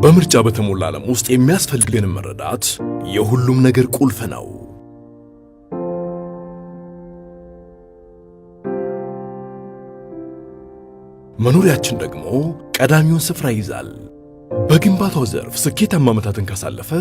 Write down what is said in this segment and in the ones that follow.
በምርጫ በተሞላ ዓለም ውስጥ የሚያስፈልገን መረዳት የሁሉም ነገር ቁልፍ ነው። መኖሪያችን ደግሞ ቀዳሚውን ስፍራ ይዛል። በግንባታው ዘርፍ ስኬታማ ዓመታትን ካሳለፈ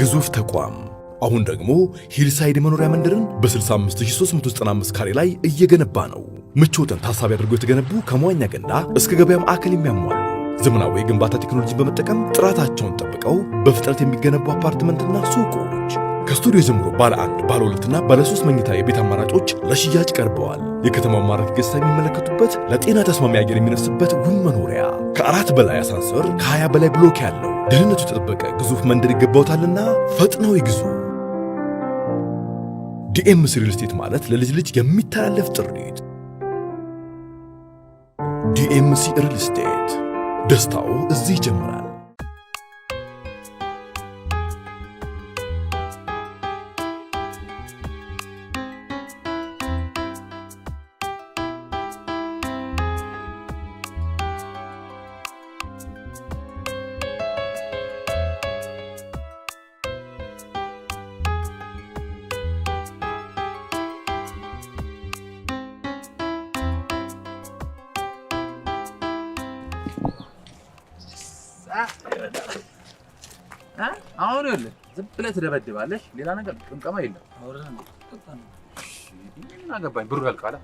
ግዙፍ ተቋም አሁን ደግሞ ሂልሳይድ መኖሪያ መንደርን በ65395 ካሬ ላይ እየገነባ ነው። ምቾትን ታሳቢ አድርጎ የተገነቡ ከመዋኛ ገንዳ እስከ ገበያ ማዕከል የሚያሟሉ ዘመናዊ የግንባታ ቴክኖሎጂን በመጠቀም ጥራታቸውን ጠብቀው በፍጥነት የሚገነቡ አፓርትመንትና ሱቆች ከስቱዲዮ ጀምሮ ባለ 1 ባለ 2ና ባለ 3 መኝታ የቤት አማራጮች ለሽያጭ ቀርበዋል። የከተማው ማራኪ ገጽታ የሚመለከቱበት ለጤና ተስማሚ አየር የሚነፍስበት ውብ መኖሪያ ከ4 በላይ አሳንሰር ከ20 በላይ ብሎክ ያለው ደህንነቱ የተጠበቀ ግዙፍ መንደር ይገባውታልና ፈጥነው ይግዙ። ዲኤምሲ ሪል ስቴት ማለት ለልጅ ልጅ የሚተላለፍ ጥሪት። ዲኤምሲ ሪል ስቴት ደስታው እዚህ ይጀምራል። አሁን ይኸውልህ ዝም ብለህ ትደበድባለሽ። ሌላ ነገር ቅምቀማ የለም። ምን አገባኝ ብሩ ያልቃል።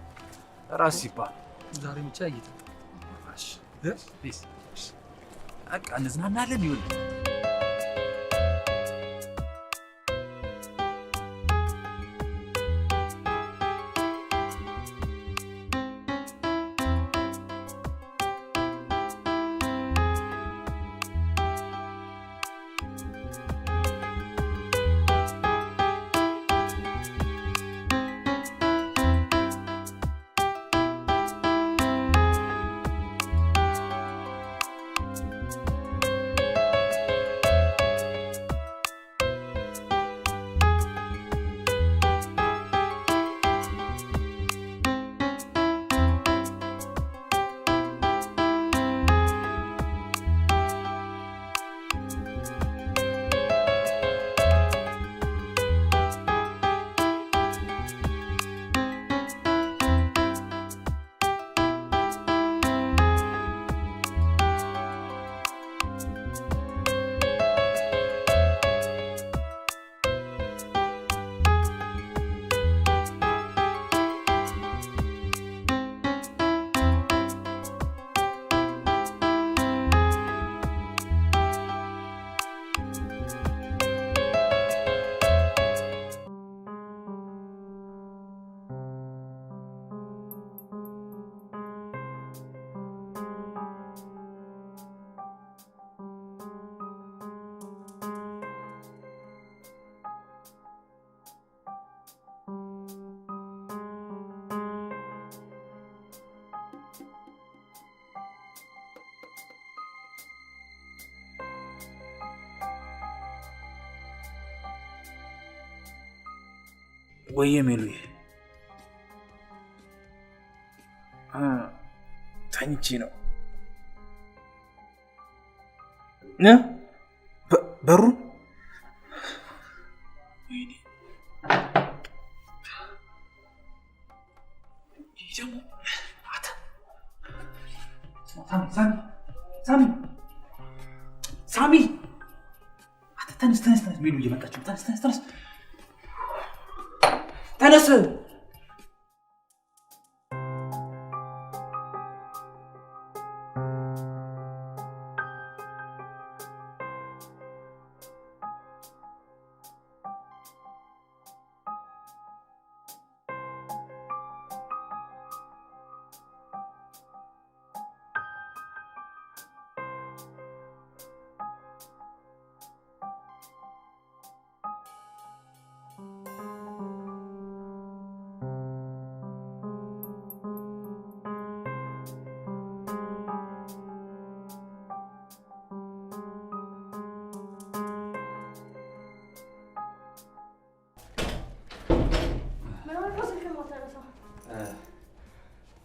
ራስ ሲባል ዛሬ ብቻ እይታ በቃ እንዝናናለን። ይኸውልህ ወየ ሜሉዬ ተኝቼ ነው በሩ ሳሚ ተነስ ሜሉ እየመጣች ነው። ተነስ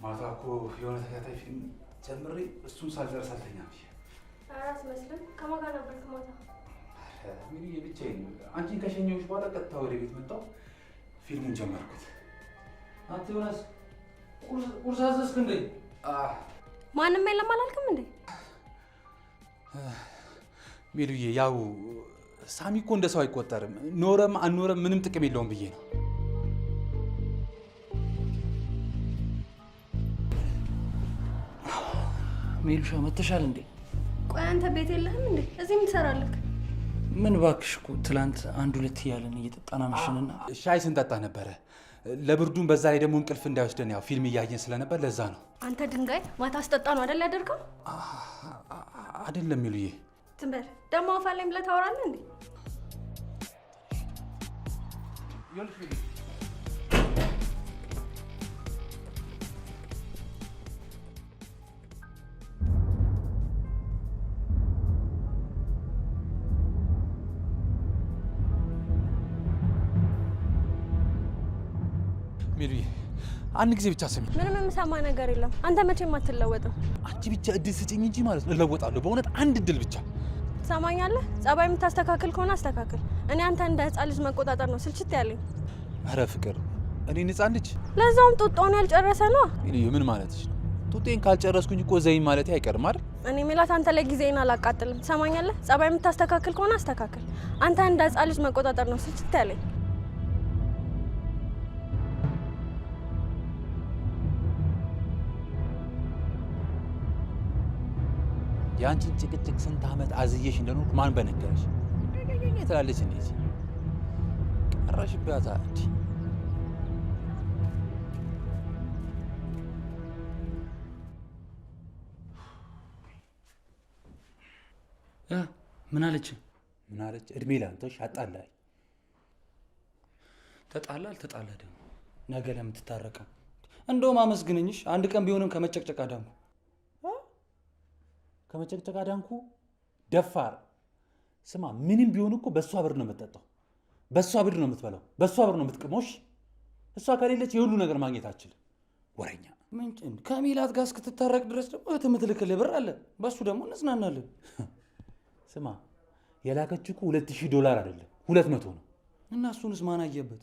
ማታ እኮ የሆነ ተከታታይ ፊልም ጀምሬ እሱን ሳልጨርስ አልተኛም። አራስ መስለም ከማጋ ነበር ከማታ ምን ብቻዬን አንቺን ከሸኘሁሽ በኋላ ቀጥታ ወደ ቤት መጣሁ። ፊልሙን ጀመርኩት። አንተ ዮናስ ቁርስ አዘዝክ እንዴ? ማንም የለም አላልክም እንዴ? ሜሉዬ ያው ሳሚ እኮ እንደ ሰው አይቆጠርም። ኖረም አልኖረም ምንም ጥቅም የለውም ብዬ ነው። ሜሉሻ መተሻል እንዴ? ቆይ አንተ ቤት የለህም እንዴ? እዚህ ምን ትሰራለህ? ምን ባክሽ እኮ ትላንት አንድ ሁለት እያለን እየጠጣን አመሸንና ሻይ ስንጠጣ ነበረ። ለብርዱን በዛ ላይ ደግሞ እንቅልፍ እንዳይወስደን ያው ፊልም እያየን ስለነበር ለዛ ነው። አንተ ድንጋይ ማታ አስጠጣ ነው አይደል ያደርገው? አይደለም ሜሉዬ። ትንበር ደግሞ አፋለኝ ብለህ ታወራለህ እንዴ? ሜሉዬ አንድ ጊዜ ብቻ ስሚ። ምንም የምሰማ ነገር የለም። አንተ መቼም አትለወጥም። አንቺ ብቻ እድል ስጪኝ እንጂ ማለት ነው እለወጣለሁ። በእውነት አንድ እድል ብቻ። ትሰማኛለህ? ጸባይ የምታስተካክል ከሆነ አስተካክል። እኔ አንተ እንደ ህፃን ልጅ መቆጣጠር ነው ስልችት ያለኝ። አረ ፍቅር፣ እኔ ህፃን ልጅ ለዛውም ጡጦውን ያልጨረሰ ነው። ሜሉዬ ምን ማለትሽ ነው? ጡጤን ካልጨረስኩኝ እኮ ዘይ ማለት አይቀርም አይደል? እኔ ሜላት አንተ ላይ ጊዜን አላቃጥልም። ትሰማኛለህ? ጸባይ የምታስተካክል ከሆነ አስተካክል። አንተ እንደ ህፃን ልጅ መቆጣጠር ነው ስልችት ያለኝ። ያንቺን ጭቅጭቅ ስንት ዓመት አዝዬሽ እንደኖርኩ ማን በነገረሽ? ትላለች እንዴ ቀረሽባት አዲ ምን አለች? ምን አለች? እድሜ ላንተሽ አጣላኝ። ተጣላ አልተጣላ ደግሞ ነገ ለምትታረቀ እንደውም አመስግነኝሽ። አንድ ቀን ቢሆንም ከመጨቅጨቅ አዳንኩ። ከመጨቅጨቅ አዳንኩ? ደፋር። ስማ ምንም ቢሆን እኮ በእሷ ብር ነው የምትጠጣው፣ በእሷ ብር ነው የምትበላው፣ በእሷ ብር ነው የምትቅመው። እሷ ከሌለች የሁሉ ነገር ማግኘት አትችልም። ወረኛ ምንጭን ከሚላት ጋር እስክትታረቅ ድረስ ደግሞ የምትልክልህ ብር አለ፣ በሱ ደግሞ እንጽናናለን። ስማ የላከች እኮ $2000 አይደለም 200 ነው። እና እሱንስ ማን አየበት?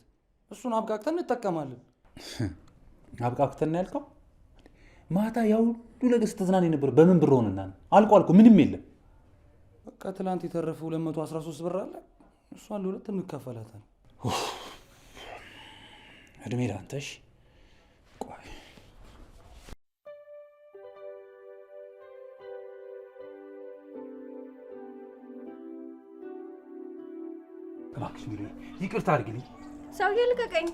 እሱን አብቃቅተን እንጠቀማለን። አብቃቅተን ያልከው ማታ ያው ሁሉ ነገር ስትዝናና ነበር። በምን ብር ሆነና አልቋል እኮ ምንም የለም። በቃ ትላንት የተረፈ 213 ብር አለ፣ እሷን ለሁለት እንከፈላታለን። እድሜ ላንተሽ። ቆይ እባክሽ ሚሪ ይቅርታ አድርጊልኝ። ሰውዬ ልቀቀኝ።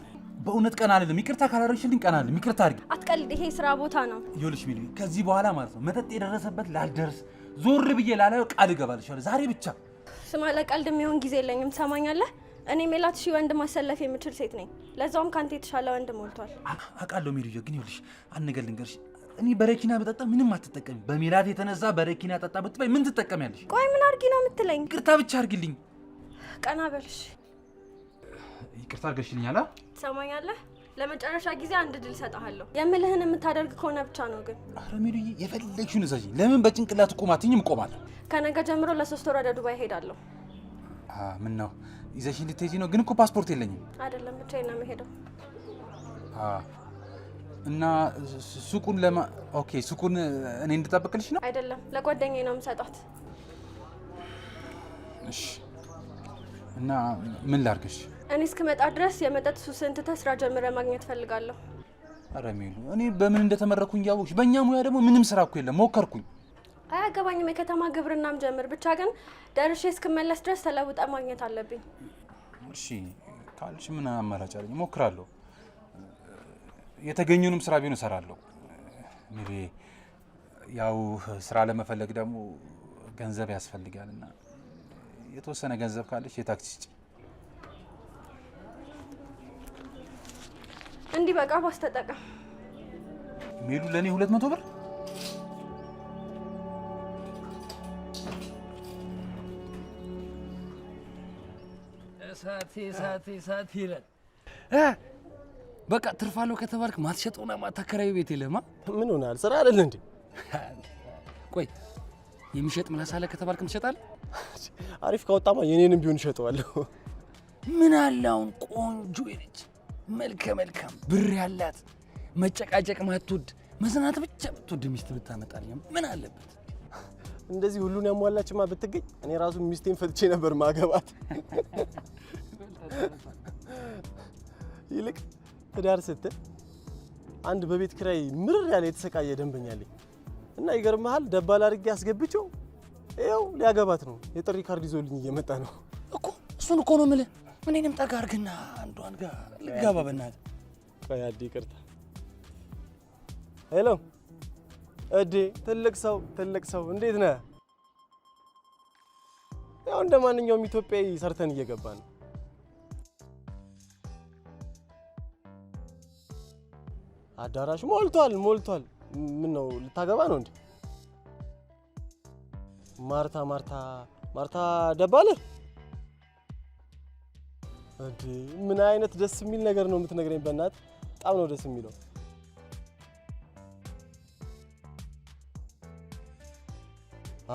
በእውነት ቀና አይደለም። ይቅርታ ካላደረግሽልኝ ቀና አይደለም። ይቅርታ አድርጊ። አትቀልድ፣ ይሄ ስራ ቦታ ነው። ይኸውልሽ ሚሪ ከዚህ በኋላ ማለት ነው መጠጥ የደረሰበት ላልደርስ ዞር ብዬ ላላየው ቃል እገባልሻለሁ። ዛሬ ብቻ ስማ፣ ለቀልድ የሚሆን ጊዜ የለኝም። ትሰማኛለህ? እኔ ሜላት ሺህ ወንድ ማሰለፍ የምችል ሴት ነኝ። ለዛውም ካንተ የተሻለ ወንድ ሞልቷል። አውቃለሁ ሚሪ፣ ግን ይኸውልሽ አንድ ነገር ልንገርሽ። እኔ በረኪና በጠጣ ምንም አትጠቀሚ። በሜላት የተነሳ በረኪና ጠጣ ብትበይ ምን ትጠቀሚያለሽ? ቆይ ምን አድርጊ ነው የምትለኝ? ይቅርታ ብቻ አድርጊልኝ። ቀና በልሽ። ይቅርታ አድርገሽልኛል። ትሰማኛለህ? ለመጨረሻ ጊዜ አንድ ድል ሰጣለሁ። የምልህን የምታደርግ ከሆነ ብቻ ነው። ግን አረ ሚሉዬ የፈለግሽውን እዛጂ። ለምን በጭንቅላት ቆማትኝም? ቆማለሁ። ከነገ ጀምሮ ለ3 ወር ወደ ዱባይ ሄዳለሁ። ምን ነው ይዘሽኝ ልትሄጂ ነው? ግን እኮ ፓስፖርት የለኝም። አይደለም ብቻዬን ነው የምሄደው። እና ሱቁን ኦኬ፣ ሱቁን እኔ እንድጠብቅልሽ ነው? አይደለም ለጓደኛዬ ነው የምሰጣት። እሺ። እና ምን ላድርግሽ? እኔ እስክመጣ ድረስ የመጠጥ ሱስን ትተህ ስራ ጀምረህ ማግኘት ፈልጋለሁ። አረ ሚሉ እኔ በምን እንደተመረኩኝ ያወቅሽ። በእኛ ሙያ ደግሞ ምንም ስራ እኮ የለም። ሞከርኩኝ። አያገባኝም። የከተማ ግብርናም ጀምር። ብቻ ግን ደርሼ እስክመለስ ድረስ ተለውጠ ማግኘት አለብኝ። እሺ ካልሽ ምን አማራጭ አለኝ? ሞክራለሁ። የተገኘውንም ስራ ቢሆን እሰራለሁ። ሚሉ ያው ስራ ለመፈለግ ደግሞ ገንዘብ ያስፈልጋልና የተወሰነ ገንዘብ ካለሽ የታክሲ ስጪ። እንዲህ በቃ ባስ ተጠቀም። ሚሉ ለኔ 200 ብር ሳት ይላል። በቃ ትርፋለሁ ከተባልክ ማትሸጠውና ማታከራዩ ቤት የለማ። ምን ሆናል? ስራ አይደል እንዴ? ቆይ የሚሸጥ ምላስ አለ ከተባልክም ትሸጣለህ። አሪፍ ካወጣማ የኔንም ቢሆን እሸጠዋለሁ። ምን አለ አሁን ቆንጆ ነች፣ መልከ መልካም፣ ብር ያላት፣ መጨቃጨቅ ማትወድ፣ መዝናናት ብቻ ብትወድ ሚስት ብታመጣልኝ ምን አለበት? እንደዚህ ሁሉን ያሟላችማ ብትገኝ እኔ ራሱ ሚስቴን ፈትቼ ነበር ማገባት። ይልቅ ትዳር ስትል አንድ በቤት ኪራይ ምርር ያለ የተሰቃየ ደንበኛ አለኝ እና ይገርምሃል ደባል አድርጌ አስገብቼው ይኸው ሊያገባት ነው። የጥሪ ካርድ ይዞልኝ እየመጣ ነው እኮ። እሱን እኮ ነው የምልህ። እኔንም ጠጋ አድርግና አንዷን ጋር ልጋባ በእናትህ። ቆይ አዲ ይቅርታ። ሄሎ እዴ፣ ትልቅ ሰው እንዴት ነህ? ያው እንደ ማንኛውም ኢትዮጵያዊ ሰርተን እየገባ ነው። አዳራሽ ሞልቷል። ምን ነው ልታገባ ነው እንዴ? ማርታ ደባለ እንዴ? ምን አይነት ደስ የሚል ነገር ነው የምትነግረኝ? በእናትህ በጣም ነው ደስ የሚለው።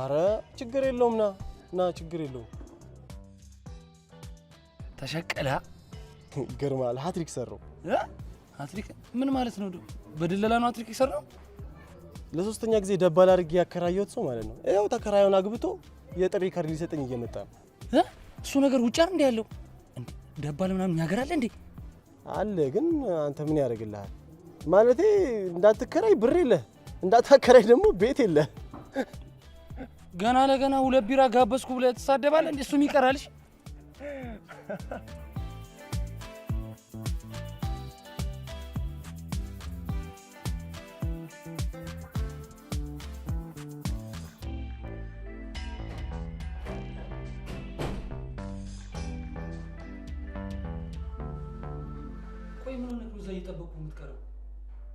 አረ ችግር የለውም ና ችግር የለውም። ተሸቀላ ገርማል። ሃትሪክ ሰራው። ሃትሪክ ምን ማለት ነው? በድለላ ነው ሃትሪክ የሰራው? ለሶስተኛ ጊዜ ደባል አድርጌ ያከራየሁት ሰው ማለት ነው። ይኸው ተከራዩን አግብቶ የጥሪ ካርድ ሊሰጠኝ እየመጣ ነው። እሱ ነገር ውጭ አይደል እንዴ ያለው? ደባል ምናምን ያገራል እንዴ? አለ። ግን አንተ ምን ያደርግልሃል? ማለቴ እንዳትከራይ ብር የለህ፣ እንዳታከራይ ደግሞ ቤት የለህ። ገና ለገና 2 ቢራ ጋበዝኩ ብለህ ትሳደባለህ እንዴ? እሱም ይቀራልሽ። ቆይ ምን ሆነህ እዛ እየጠበቅኩ የምትቀረው?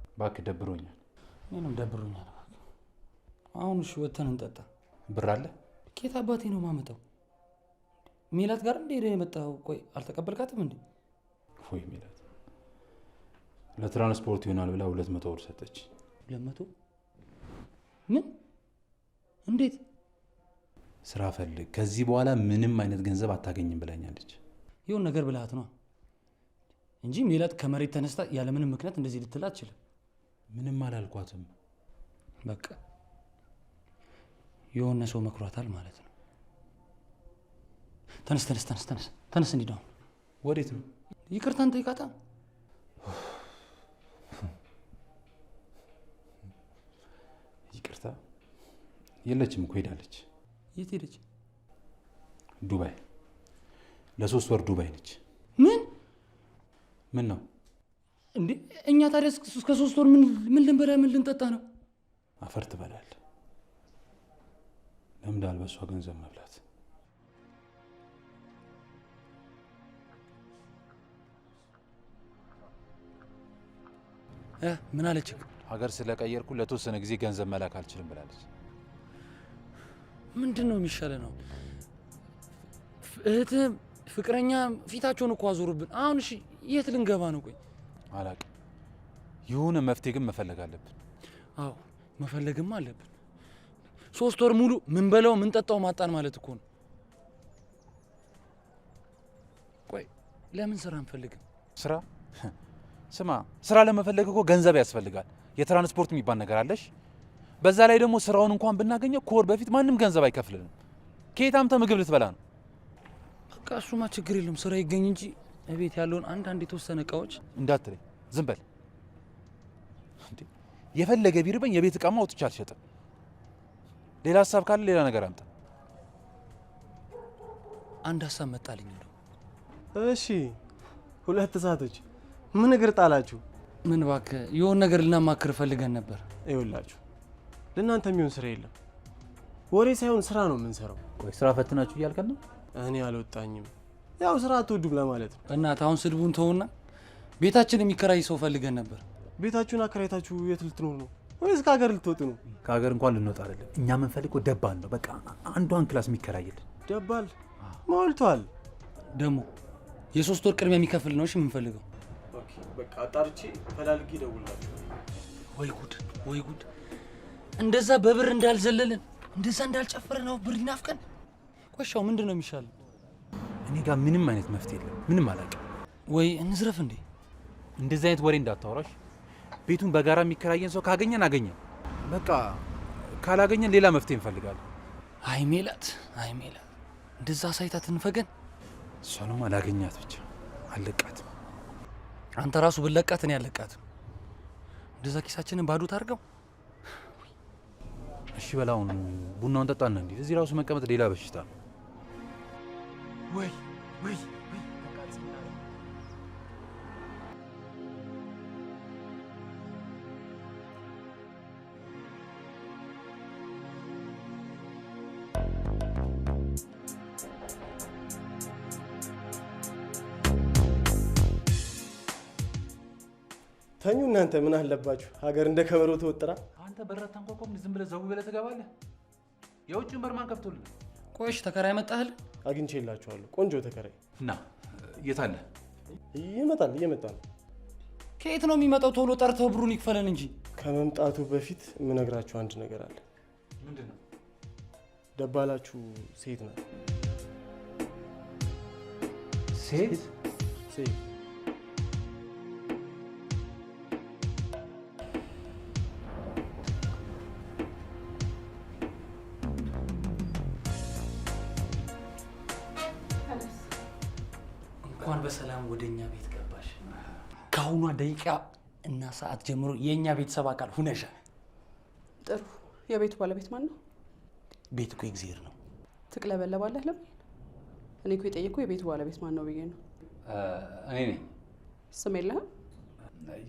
እባክህ ደብሮኛል። ምንም ደብሮኛል። አሁን እሺ ወተን እንጠጣ። ብር አለ? ኬት አባቴ ነው ማመጣው? ሜላት ጋር እንደ ሄደ የመጣው። ቆይ አልተቀበልካትም እንዴ? ወይ ሜላት ለትራንስፖርት ይሆናል ብላ 200 ብር ሰጠች። 200? ምን? እንዴት? ስራ ፈልግ፣ ከዚህ በኋላ ምንም አይነት ገንዘብ አታገኝም ብላኛለች። ይሁን ነገር ብልሃት ነው እንጂ ሜላት ከመሬት ተነስታ ያለ ምንም ምክንያት እንደዚህ ልትል አትችልም። ምንም አላልኳትም። በቃ የሆነ ሰው መክሯታል ማለት ነው። ተነስ እንሂድ። አሁን ወዴት ነው? ይቅርታን ጠይቃታ። ይቅርታ የለችም እኮ ሄዳለች። የት ሄደች? ዱባይ። ለ3 ወር ዱባይ ነች። ምን ነው እንዴ? እኛ ታዲያ እስከ 3 ወር ምን ልንበላ ምን ልንጠጣ ነው? አፈር ትበላለህ። ለምዳል በሷ ገንዘብ መብላት። ምን አለች? ሀገር ስለቀየርኩ ለተወሰነ ጊዜ ገንዘብ መላክ አልችልም ብላለች። ምንድን ነው የሚሻለው ነው? እህትህ ፍቅረኛ ፊታቸውን እኮ አዞሩብን። አሁን እሺ የት ልንገባ ነው? ቆይ አላቅም። የሆነ መፍትሄ ግን መፈለግ አለብን። አዎ መፈለግም አለብን። 3 ወር ሙሉ ምን በላው ምን ጠጣው ማጣን ማለት እኮ ነው። ቆይ ለምን ስራ አንፈልግም? ስራ ስማ፣ ስራ ለመፈለግ እኮ ገንዘብ ያስፈልጋል። የትራንስፖርት የሚባል ነገር አለሽ። በዛ ላይ ደግሞ ስራውን እንኳን ብናገኘው ከወር በፊት ማንም ገንዘብ አይከፍልንም። ከየት አምጥተህ ምግብ ልትበላ ነው? በቃ እሱማ ችግር የለም፣ ስራ ይገኝ እንጂ እቤት ያለውን አንዳንድ የተወሰነ እቃዎች እንዳትለኝ፣ ዝም በል። የፈለገ ቢርበኝ የቤት እቃማ አውጥቼ አልሸጥም። ሌላ ሀሳብ ካለ ሌላ ነገር አምጣ። አንድ ሀሳብ መጣልኝ ነው። እሺ 2 ሰዓቶች ምን እግር ጣላችሁ? ምን እባክህ የሆነ ነገር ልናማክር ፈልገን ነበር። ይኸውላችሁ ለእናንተ የሚሆን ስራ የለም። ወሬ ሳይሆን ስራ ነው የምንሰራው። ቆይ ስራ ፈትናችሁ እያልከን ነው? እኔ አልወጣኝም። ያው ስራ አትወዱም ለማለት ነው። እናት አሁን ስድቡን ተውና ቤታችን የሚከራይ ሰው ፈልገን ነበር። ቤታችሁን አከራይታችሁ የት ልትኖር ነው? ወይስ ከሀገር ልትወጡ ነው? ከሀገር እንኳን ልንወጣ አይደለም። እኛ የምንፈልገው ደባል ነው። በቃ አንዷን ክላስ የሚከራይልን ደባል ሞልቷል። ደግሞ የ3 ወር ቅድሚያ የሚከፍል ነው። እሺ የምንፈልገው። ኦኬ በቃ አጣርቼ ፈላልጌ እደውልላችሁ። ወይ ጉድ! እንደዛ በብር እንዳልዘለልን እንደዛ እንዳልጨፈረ ነው ብር ይናፍቀን። ቆሻው ምንድነው የሚሻለው? እኔ ጋር ምንም አይነት መፍትሄ የለም። ምንም አላውቅም። ወይ እንዝረፍ እንዴ? እንደዚህ አይነት ወሬ እንዳታወራሽ። ቤቱን በጋራ የሚከራየን ሰው ካገኘን አገኘን። በቃ ካላገኘን ሌላ መፍትሄ እንፈልጋለን። አይ ሜላት፣ እንደዛ ሳይታት እንፈገን። እሷንም አላገኛት ብቻ አለቃትም። አንተ ራሱ ብለቃት እኔ አለቃትም። እንደዛ ኪሳችንን ባዶ ታርገው። እሺ በላውን ቡናውን ጠጣና እንዴ። እዚህ ራሱ መቀመጥ ሌላ በሽታ ነው። ወይ ተኙ እናንተ ምን አለባችሁ? ሀገር እንደ ከበሮ ተወጥራ። አንተ በራት አንኳኳም ዝም ብለህ ዘው ብለህ ትገባለህ። የውጭን በርማን ከፍቶልህ። ቆይሽ ተከራይ መጣህል? አግኝቼላችኋለሁ ቆንጆ ተከራይ። እና የት አለ? እየመጣ ነው። ከየት ነው የሚመጣው? ቶሎ ጠርተው ብሩን ይክፈለን እንጂ። ከመምጣቱ በፊት የምነግራችሁ አንድ ነገር አለ። ምንድን ነው? ደባላችሁ ሴት ናት። ሴት? እንኳን በሰላም ወደኛ ቤት ገባሽ። ከአሁኗ ደቂቃ እና ሰዓት ጀምሮ የኛ ቤተሰብ አካል ሁነሻል። ጥሩ። የቤቱ ባለቤት ማን ነው? ቤት እኮ እግዚአብሔር ነው። ትቅለበለባለህ ለምን? እኔ እኮ የጠየኩህ የቤቱ ባለቤት ማን ነው ብዬ ነው። እኔ ነኝ። ስም የለህም?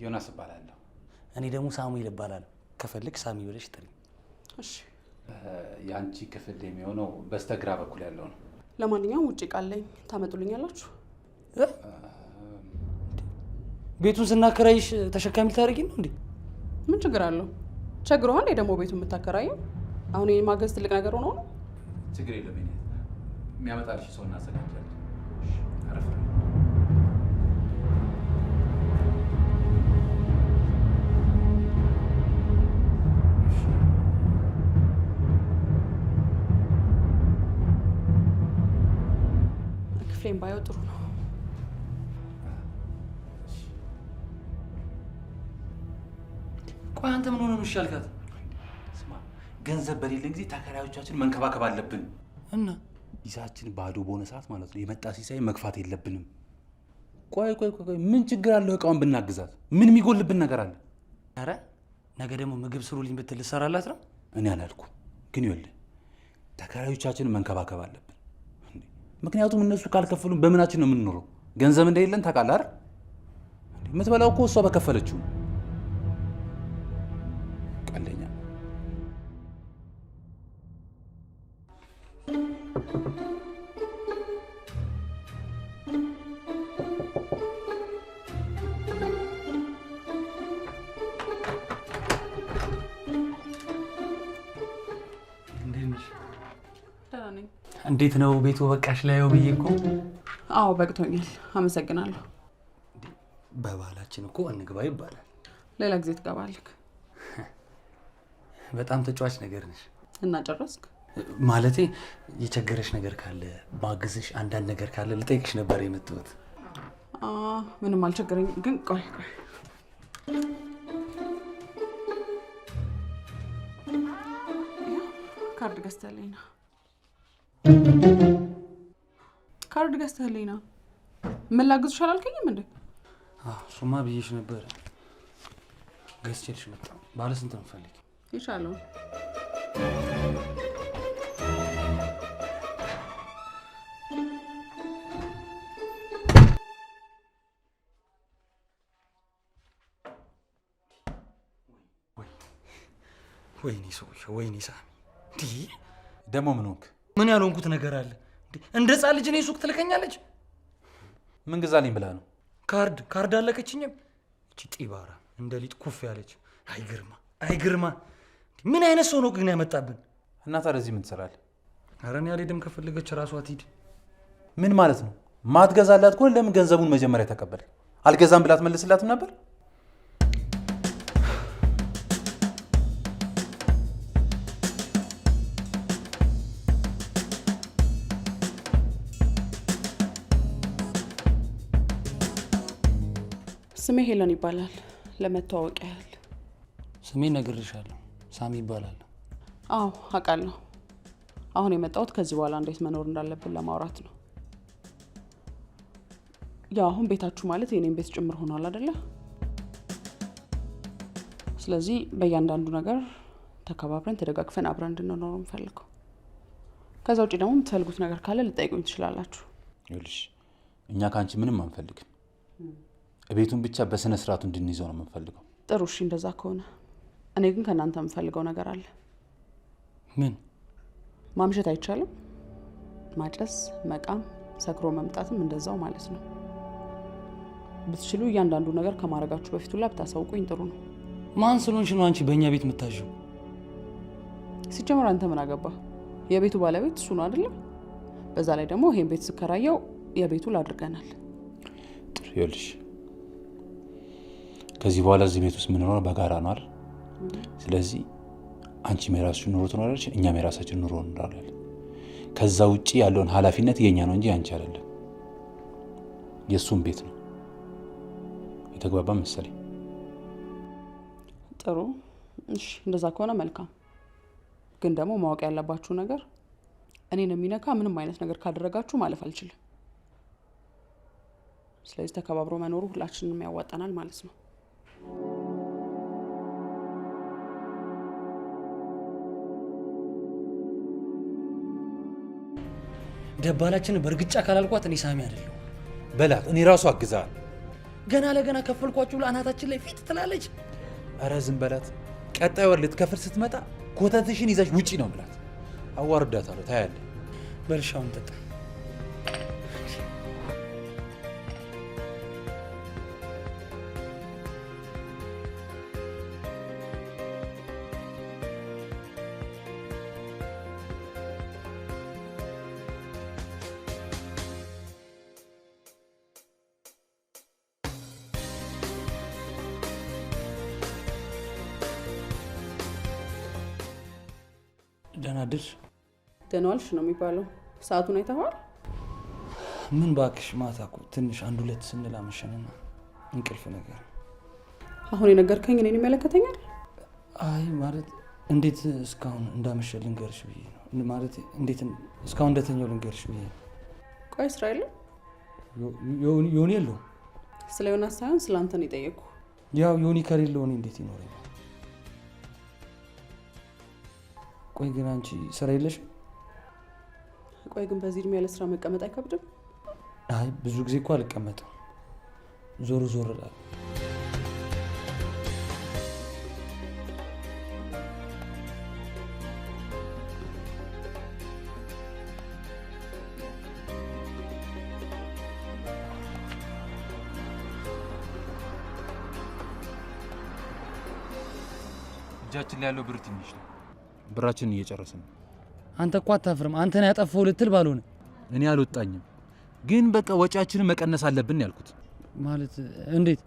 ዮናስ እባላለሁ። እኔ ደግሞ ሳሙኤል እባላለሁ። ከፈልግ ሳሚ ብለሽ ጥሪ። እሺ። የአንቺ ክፍል የሚሆነው በስተግራ በኩል ያለው ነው። ለማንኛውም ውጭ ቃለኝ ታመጡልኛላችሁ? ቤቱን ስናከራይሽ ተሸካሚ ልታደርጊ ነው እንዴ? ምን ችግር አለው? ቸግሮሃል እንዴ ደግሞ ቤቱን የምታከራየው? አሁን ይሄን ማገዝ ትልቅ ነገር ሆኖ ነው? ችግር የለም። እኔ የሚያመጣልሽ ሰው እናዘጋጃለን። አረፍ ክፍሌን ባየው ጥሩ ነው። ቆይ አንተ ምን ሆነ ነው ይሻልካት? ስማ፣ ገንዘብ በሌለን ጊዜ ተከራዮቻችን መንከባከብ አለብን እና ኪሳችን ባዶ በሆነ ሰዓት ማለት ነው የመጣ ሲሳይ መግፋት የለብንም። ቆይ ምን ችግር አለው? እቃውን ብናግዛት ምን የሚጎልብን ነገር አለ? ኧረ ነገ ደግሞ ምግብ ስሩልኝ ብትል ልትሰራላት ነው? እኔ አላልኩም፣ ግን ይኸውልህ ተከራዮቻችንን መንከባከብ አለብን። ምክንያቱም እነሱ ካልከፈሉን በምናችን ነው የምንኖረው? ገንዘብ እንደሌለን ታውቃለህ አይደል? የምትበላው እኮ እሷ በከፈለችው። ቀለኛ እንዴት ነው ቤቱ? በቃሽ ላየው ብዬ እኮ። አዎ በቅቶኛል። አመሰግናለሁ። በባህላችን እኮ እንግባ ይባላል። ሌላ ጊዜ ትገባለህ። በጣም ተጫዋች ነገር ነሽ። እና ጨረስክ? ማለቴ የቸገረሽ ነገር ካለ ማግዝሽ፣ አንዳንድ ነገር ካለ ልጠይቅሽ ነበር የመጣሁት። ምንም አልቸገረኝ። ግን ቆይ ካርድ ገዝተህልኝ ነው። ካርድ ገዝተህልኝ ነው። ምን ላግዝሽ አላልከኝም እንዴ? እሱማ ብዬሽ ነበር። ገዝቼልሽ መጣሁ። ባለ ስንት ነው የምትፈልጊው? ይቻለው ወይኔ ሰውዬው፣ ወይኔ ሳሚ። ደግሞ ምን ሆንክ? ምን ያልሆንኩት ነገር አለ? እንደ ሕፃን ልጅ እኔ ሱቅ ትልከኛለች? ምን ግዛልኝ ብላ ነው? ካርድ አለቀችኝም። እቺ ጢባራ እንደ ሊጥ ኩፍ ያለች። አይግርማ። ምን አይነት ሰው ነው ግን ያመጣብን? እና ታዲያ እዚህ ምን ትሰራለህ? ኧረ እኔ አልሄድም። ከፈለገች ራሷ ትሂድ። ምን ማለት ነው? ማትገዛላት ከሆነ ለምን ገንዘቡን መጀመሪያ ተቀበል? አልገዛም ብላት መልስላትም ነበር። ስሜ ሄለን ይባላል። ለመተዋወቅ ያህል። ስሜ ነግሬሻለሁ፣ ሳሚ ይባላል። አዎ አውቃለሁ። አሁን የመጣሁት ከዚህ በኋላ እንዴት መኖር እንዳለብን ለማውራት ነው። ያው አሁን ቤታችሁ ማለት የኔም ቤት ጭምር ሆኗል አይደለ? ስለዚህ በእያንዳንዱ ነገር ተከባብረን ተደጋግፈን አብረን እንድንኖር እንፈልገው። ከዛ ውጪ ደግሞ የምትፈልጉት ነገር ካለ ልጠይቁኝ ትችላላችሁ። ይኸውልሽ እኛ ካንቺ ምንም አንፈልግም። ቤቱን ብቻ በስነ ስርዓቱ እንድንይዘው ነው የምንፈልገው። ጥሩ እሺ፣ እንደዛ ከሆነ እኔ ግን ከእናንተ የምፈልገው ነገር አለ። ምን? ማምሸት አይቻልም። ማጨስ፣ መቃም፣ ሰክሮ መምጣትም እንደዛው ማለት ነው። ብትችሉ እያንዳንዱ ነገር ከማድረጋችሁ በፊት ሁላ ብታሳውቁኝ ጥሩ ነው። ማን ስለሆንሽ ነው አንቺ በእኛ ቤት የምታዥው? ሲጀመር አንተ ምን አገባ? የቤቱ ባለቤት እሱ ነው አይደለ? በዛ ላይ ደግሞ ይሄን ቤት ስከራየው የቤቱ ላድርገናል። ጥሩ ይኸውልሽ ከዚህ በኋላ እዚህ ቤት ውስጥ የምንኖረው በጋራ ነው አይደል? ስለዚህ አንቺም የራስሽን ኑሮ ትኖራለሽ፣ እኛም የራሳችን ኑሮ እንኖራለን። ከዛ ውጪ ያለውን ኃላፊነት የኛ ነው እንጂ አንቺ አይደለም። የሱም ቤት ነው። የተግባባ መሰለኝ። ጥሩ እሺ፣ እንደዛ ከሆነ መልካም። ግን ደግሞ ማወቅ ያለባችሁ ነገር እኔን የሚነካ ምንም አይነት ነገር ካደረጋችሁ ማለፍ አልችልም። ስለዚህ ተከባብሮ መኖሩ ሁላችንንም ያዋጣናል ማለት ነው። ደባላችንን በእርግጫ ካላልኳት እኔ ሳሚ አይደለሁ በላት። እኔ ራሱ አግዛል። ገና ለገና ከፈልኳችሁ ለአናታችን ላይ ፊት ትላለች። ኧረ ዝም በላት። ቀጣይ ወር ልትከፍል ስትመጣ ኮተትሽን ይዘሽ ውጪ ነው ብላት። አዋርዳታለሁ። ታያለህ። በልሻውን ጠጣ። ደህና አደርሽ? ደህና ዋልሽ ነው የሚባለው። ሰዓቱን አይተኸዋል? ምን ባክሽ፣ ማታ እኮ ትንሽ አንድ ሁለት ስንል አመሸንና እንቅልፍ ነገር። አሁን የነገርከኝ እኔን ይመለከተኛል? አይ ማለት እንዴት እስካሁን እንዳመሸ ልንገርሽ ብዬ ነው። ማለት እንዴት እስካሁን እንደተኛው ልንገርሽ ብዬ ነው። ቆይ ስራ የለም? ዮኒ የለውም። ስለ ዮናስ ሳይሆን ስለ አንተ ነው የጠየኩህ። ያው ዮኒ ከሌለው እኔ እንዴት ይኖረኛል? ቆይ ግን አንቺ ስራ የለሽም? ቆይ ግን በዚህ እድሜ ያለ ስራ መቀመጥ አይከብድም? አይ ብዙ ጊዜ እኮ አልቀመጥም፣ ዞር ዞር እላለሁ። እጃችን ላይ ያለው ብር ትንሽ ነው። ብራችንን እየጨረስን ነው። አንተ እኮ አታፍርም? አንተን ያጠፋው ልትል ባልሆነ እኔ አልወጣኝም፣ ግን በቃ ወጪያችንን መቀነስ አለብን ያልኩት። ማለት እንዴት?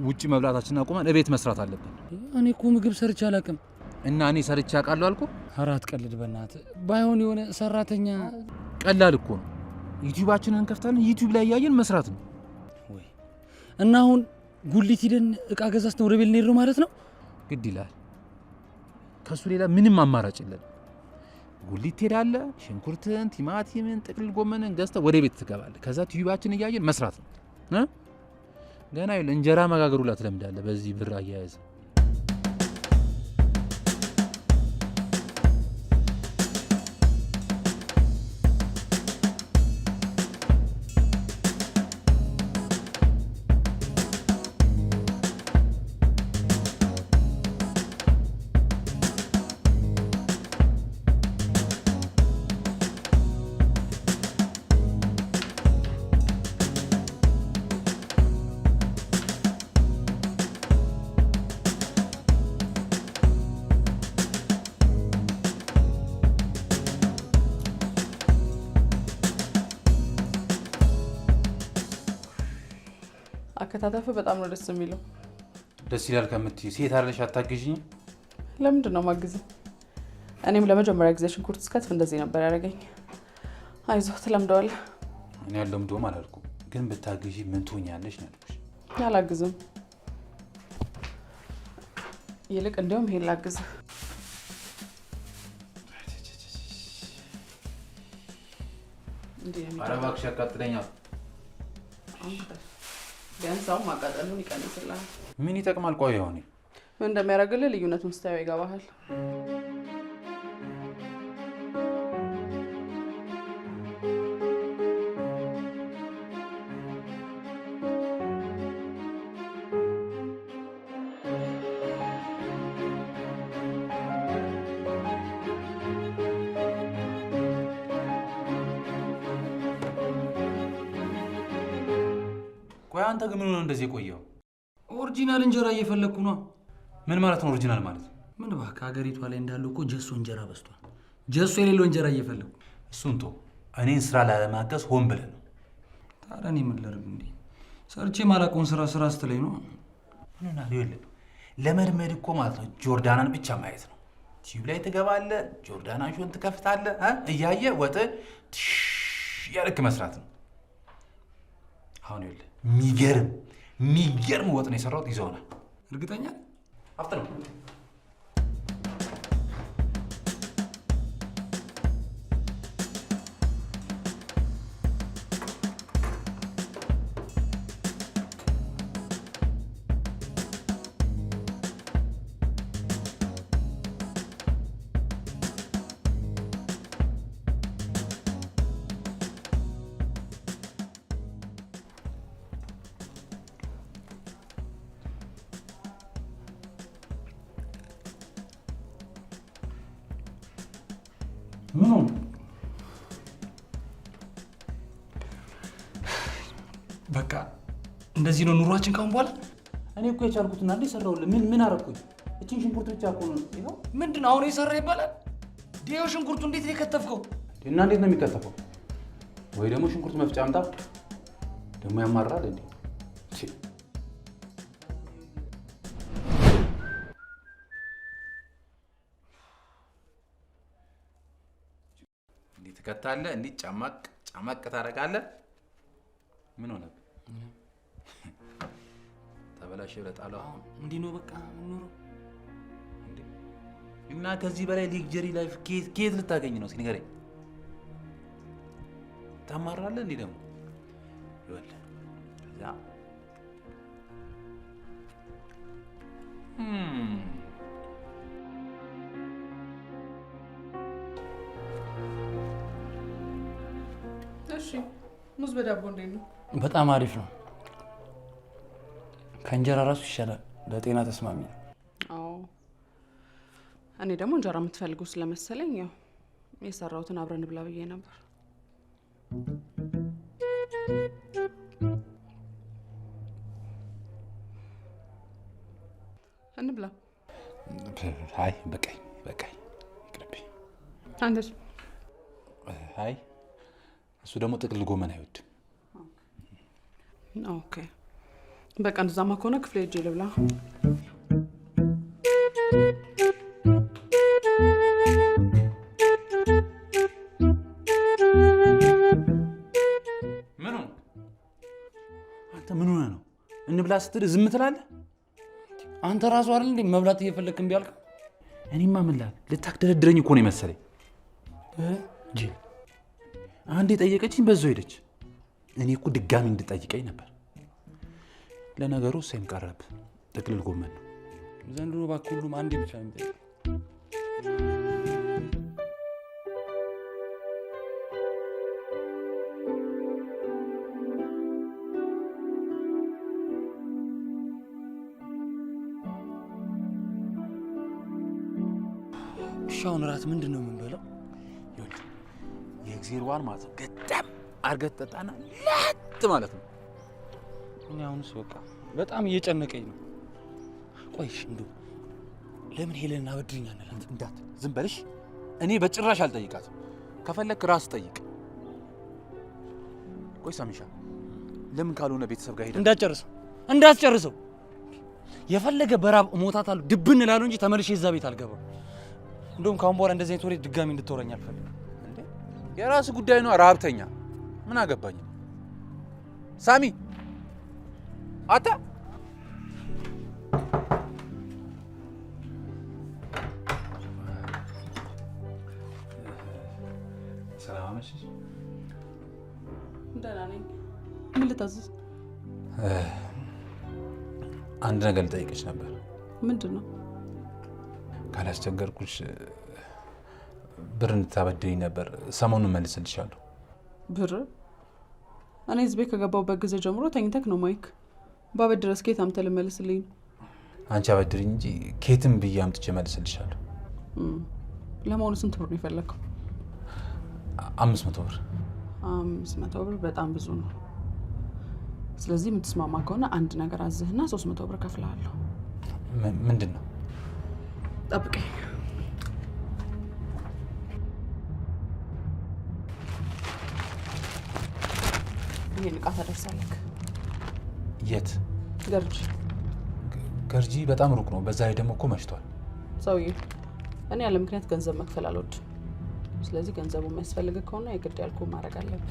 ውጪ መብላታችንን አቁመን እቤት መስራት አለብን። እኔ እኮ ምግብ ሰርቼ አላውቅም። እና እኔ ሰርቼ አውቃለሁ አልኩ። ኧረ አትቀልድ በእናትህ። ባይሆን የሆነ ሰራተኛ። ቀላል እኮ ነው። ዩቲዩባችንን እንከፍታለን፣ ዩቲዩብ ላይ እያየን መስራት ነው። ወይ እና አሁን ጉሊት ሂደን እቃ ገዛዝተን ወደ ቤት ልንሄድ ነው ማለት ነው? ግድ ይላል። ከሱ ሌላ ምንም አማራጭ የለም። ጉሊት ትሄዳለህ፣ ሽንኩርትን፣ ቲማቲምን፣ ጥቅል ጎመንን ገዝተህ ወደ ቤት ትገባለህ። ከዛ ዩቲዩባችን እያየን መስራት ነው። ገና ይኸውልህ እንጀራ መጋገሩ ላይ ትለምዳለህ በዚህ ብር አያያዝ። አከታተፍ በጣም ነው ደስ የሚለው። ደስ ይላል ከምትይ ሴት አይደለሽ አታግዢኝ? ለምንድን ነው ማግዝህ? እኔም ለመጀመሪያ ጊዜ ሽንኩርት ስከትፍ እንደዚህ ነበር ያደረገኝ። አይዞህ ትለምደዋለህ። እኔ ያለምደውም አላልኩም፣ ግን ብታግዢ ምን ትሆኛለሽ ነው ያልኩሽ። አላግዝም። ይልቅ እንደውም ይሄን ላግዝህ። ኧረ እባክሽ ያቃጥለኛል። ቢያንስ አሁን ማቃጠሉን ይቀንስልሃል። ምን ይጠቅማል? ቆይ ሆኔ ምን እንደሚያደርግልህ ልዩነቱን ስታየው ይገባሃል። ቆይ አንተ ግን ምን ሆነ እንደዚህ ቆየው? ኦሪጂናል እንጀራ እየፈለግኩ ነው። ምን ማለት ነው ኦሪጂናል ማለት? ምን እባክህ ሀገሪቷ ላይ እንዳለው እኮ ጀሶ እንጀራ በዝቷል። ጀሶ የሌለው እንጀራ እየፈለግኩ። እሱን ተው፣ እኔን ስራ ላለማገዝ ሆን ብለህ ነው። ታዲያ እኔ ምን ላድርግ እንዴ? ሰርቼ ማላውቀውን ስራ ስትለኝ ነው። ምን ሆነ ይኸውልህ፣ ለመድመድ እኮ ማለት ነው ጆርዳናን ብቻ ማየት ነው። ቲዩብ ላይ ትገባለህ፣ ጆርዳናን ሾን ትከፍታለህ፣ እያየ ወጥ ያልክ መስራት ነው። አሁን ይኸውልህ የሚገርም ወጥ ነው የሰራሁት። ይዘውናል። እርግጠኛ አፍጥነው። ምን ሆነ? በቃ እንደዚህ ነው ኑሯችን ካሁን በኋላ። እኔ እኮ የቻልኩትና እንዴ ሰራሁልህ። ምን አደረኩኝ? እቺን ሽንኩርት ብቻ እኮ ነው። ይኸው ምንድን ነው አሁን የሰራ ይባላል? ዲዮ ሽንኩርቱ እንዴት ነው የከተፍከው? እና እንዴት ነው የሚከተፈው? ወይ ደግሞ ሽንኩርት መፍጫ አምጣ። ደግሞ ያማራል እንዴ? እንዴ ትከታለህ? እንዴ ጫማቅ ታደርጋለህ? ምን ሆነ? ተበላሽ ለጣለው። አሁን እንዲህ ነው በቃ ኑሮ። እና ከዚህ በላይ ሊግጀሪ ላይፍ ከየት ልታገኝ ነው? እስኪ ንገረኝ። ታማራለህ እንዴ ደግሞ? ይኸውልህ ከዛ እሺ ሙዝ በዳቦ እንዴት ነው? በጣም አሪፍ ነው። ከእንጀራ ራሱ ይሻላል። ለጤና ተስማሚ ነው። አዎ እኔ ደግሞ እንጀራ የምትፈልጉ ስለመሰለኝ ያው የሰራሁትን አብረን ብላ ብዬ ነበር። እንብላ። አይ በቃኝ ይቅርብኝ። አንተስ? አይ እሱ ደግሞ ጥቅል ጎመን አይወድም። ኦኬ በቃ እንደዛማ ከሆነ ክፍሌ ሄጄ ልብላ። አንተ ምን ሆነህ ነው? እንብላ ስትል ዝም ትላለህ? አንተ ራሱ አይደል እንዴ መብላት እየፈለግክ እምቢ አልክ? እኔማ ምን ላል ልታክደረድረኝ እኮ ነው የመሰለኝ። ጅል አንዴ ጠየቀችኝ፣ በዛው ሄደች። እኔ እኮ ድጋሚ እንድጠይቀኝ ነበር። ለነገሩ እሰይም ቀረብ ጥቅልል ጎመን ነው። ዘንድሮ እባክህ ሁሉም አንዴ ብቻ ነው የሚጠይቀው። አሁን እራት ምንድን ነው የምንበላው? የእግዜር ዋን ማለት ነው። ገጠም አድርገህ ትጠጣና ለጥ ማለት ነው። እኔ አሁንስ በቃ በጣም እየጨነቀኝ ነው። ቆይሽ እንደው ለምን ሄለን አበድሪኝ አንላት? እንዳት ዝም በልሽ። እኔ በጭራሽ አልጠይቃትም። ከፈለክ ራስ ጠይቅ። ቆይ ሳሚሻ፣ ለምን ካልሆነ ቤተሰብ ጋር ሄደ እንዳትጨርሰው። የፈለገ በራብ እሞታታለሁ ድብን እላለሁ እንጂ ተመልሼ እዛ ቤት አልገባም። እንደውም ካሁን በኋላ እንደዚህ አይነት ወሬ ድጋሚ እንድትወረኝ አልፈልግም። እንዴ የራስ ጉዳይ ነው። ረሀብተኛ ምን አገባኝ? ሳሚ አታ ሰላም አመሸሽ። ደህና ነኝ። ምን ልታዘዝ? አንድ ነገር ልጠይቅሽ ነበር። ምንድን ነው? ካላስቸገርኩሽ ብር እንድታበድሪኝ ነበር። ሰሞኑን መልስልሻለሁ። ብር? እኔ ህዝቤ ከገባሁበት ጊዜ ጀምሮ ተኝተክ ነው ማይክ። ባበድረስ ከየት አምጥተህ ልመልስልኝ ነው? አንቺ አበድሪኝ እንጂ ከየትም ብዬ አምጥቼ መልስልሻለሁ። ለመሆኑ ስንት ብር ነው የፈለግከው? 500 ብር። 500 ብር በጣም ብዙ ነው። ስለዚህ የምትስማማ ከሆነ አንድ ነገር አዝህና 300 ብር ከፍልሃለሁ። ምንድን ነው? ጠብቀኝ። ይሄን ዕቃ ታደርሳለህ። የት? ገርጂ። ገርጂ በጣም ሩቅ ነው። በዛ ላይ ደግሞ እኮ መሽቷል። ሰውዬ እኔ ያለ ምክንያት ገንዘብ መክፈል አልወድም። ስለዚህ ገንዘቡ የሚያስፈልግ ከሆነ የግድ ያልኩህ ማድረግ አለብን።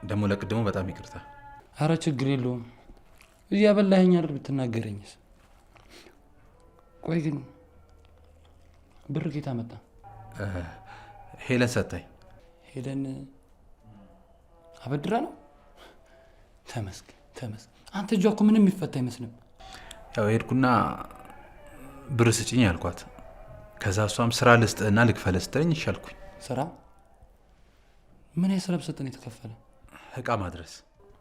ደግሞ ለቅድሞ በጣም ይቅርታ። አረ ችግር የለውም። እያበላኸኝ አይደል ብትናገረኝስ? ቆይ ግን ብር ጌታ መጣ? ሄለን ሰጣኝ። ሄለን አበድራ ነው? ተመስገን ተመስገን። አንተ እጇ እኮ ምንም የሚፈታ አይመስልም። ያው ሄድኩና ብር ስጭኝ አልኳት። ከዛ እሷም ስራ ልስጥህና ልክፈል ስትለኝ ይሻልኩኝ። ስራ? ምን የስራ ብሰጥን የተከፈለ? እቃ ማድረስ።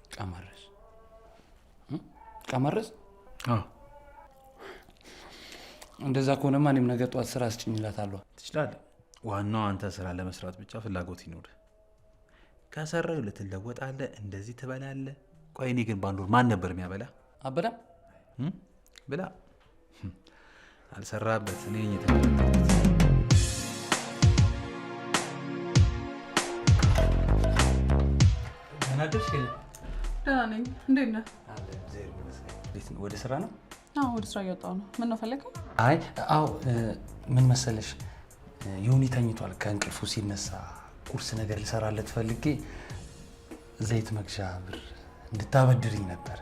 እቃ ማድረስ? እቃ ማድረስ? አዎ። እንደዛ ከሆነማ እኔም ነገ ጠዋት ስራ ስጭኝ እላታለሁ። ትችላለህ። ዋናው አንተ ስራ ለመስራት ብቻ ፍላጎት ይኖር። ከሰራው ልትለወጣለህ፣ እንደዚህ ትበላለህ። ቆይ እኔ ግን በአንድ ወር ማን ነበር የሚያበላ? አበላም ብላ አልሰራበት እኔ ነኝ የተመለከትኩት። ተናደርሽ? ደህና ነኝ። እንዴት ነህ? ወደ ስራ ነው? አዎ ወደ ስራ እየወጣሁ ነው። ምን ነው ፈለግከው? አይ አዎ፣ ምን መሰለሽ ዮኒ ተኝቷል። ከእንቅልፉ ሲነሳ ቁርስ ነገር ልሰራለት ፈልጌ ዘይት መግዣ ብር እንድታበድርኝ ነበር።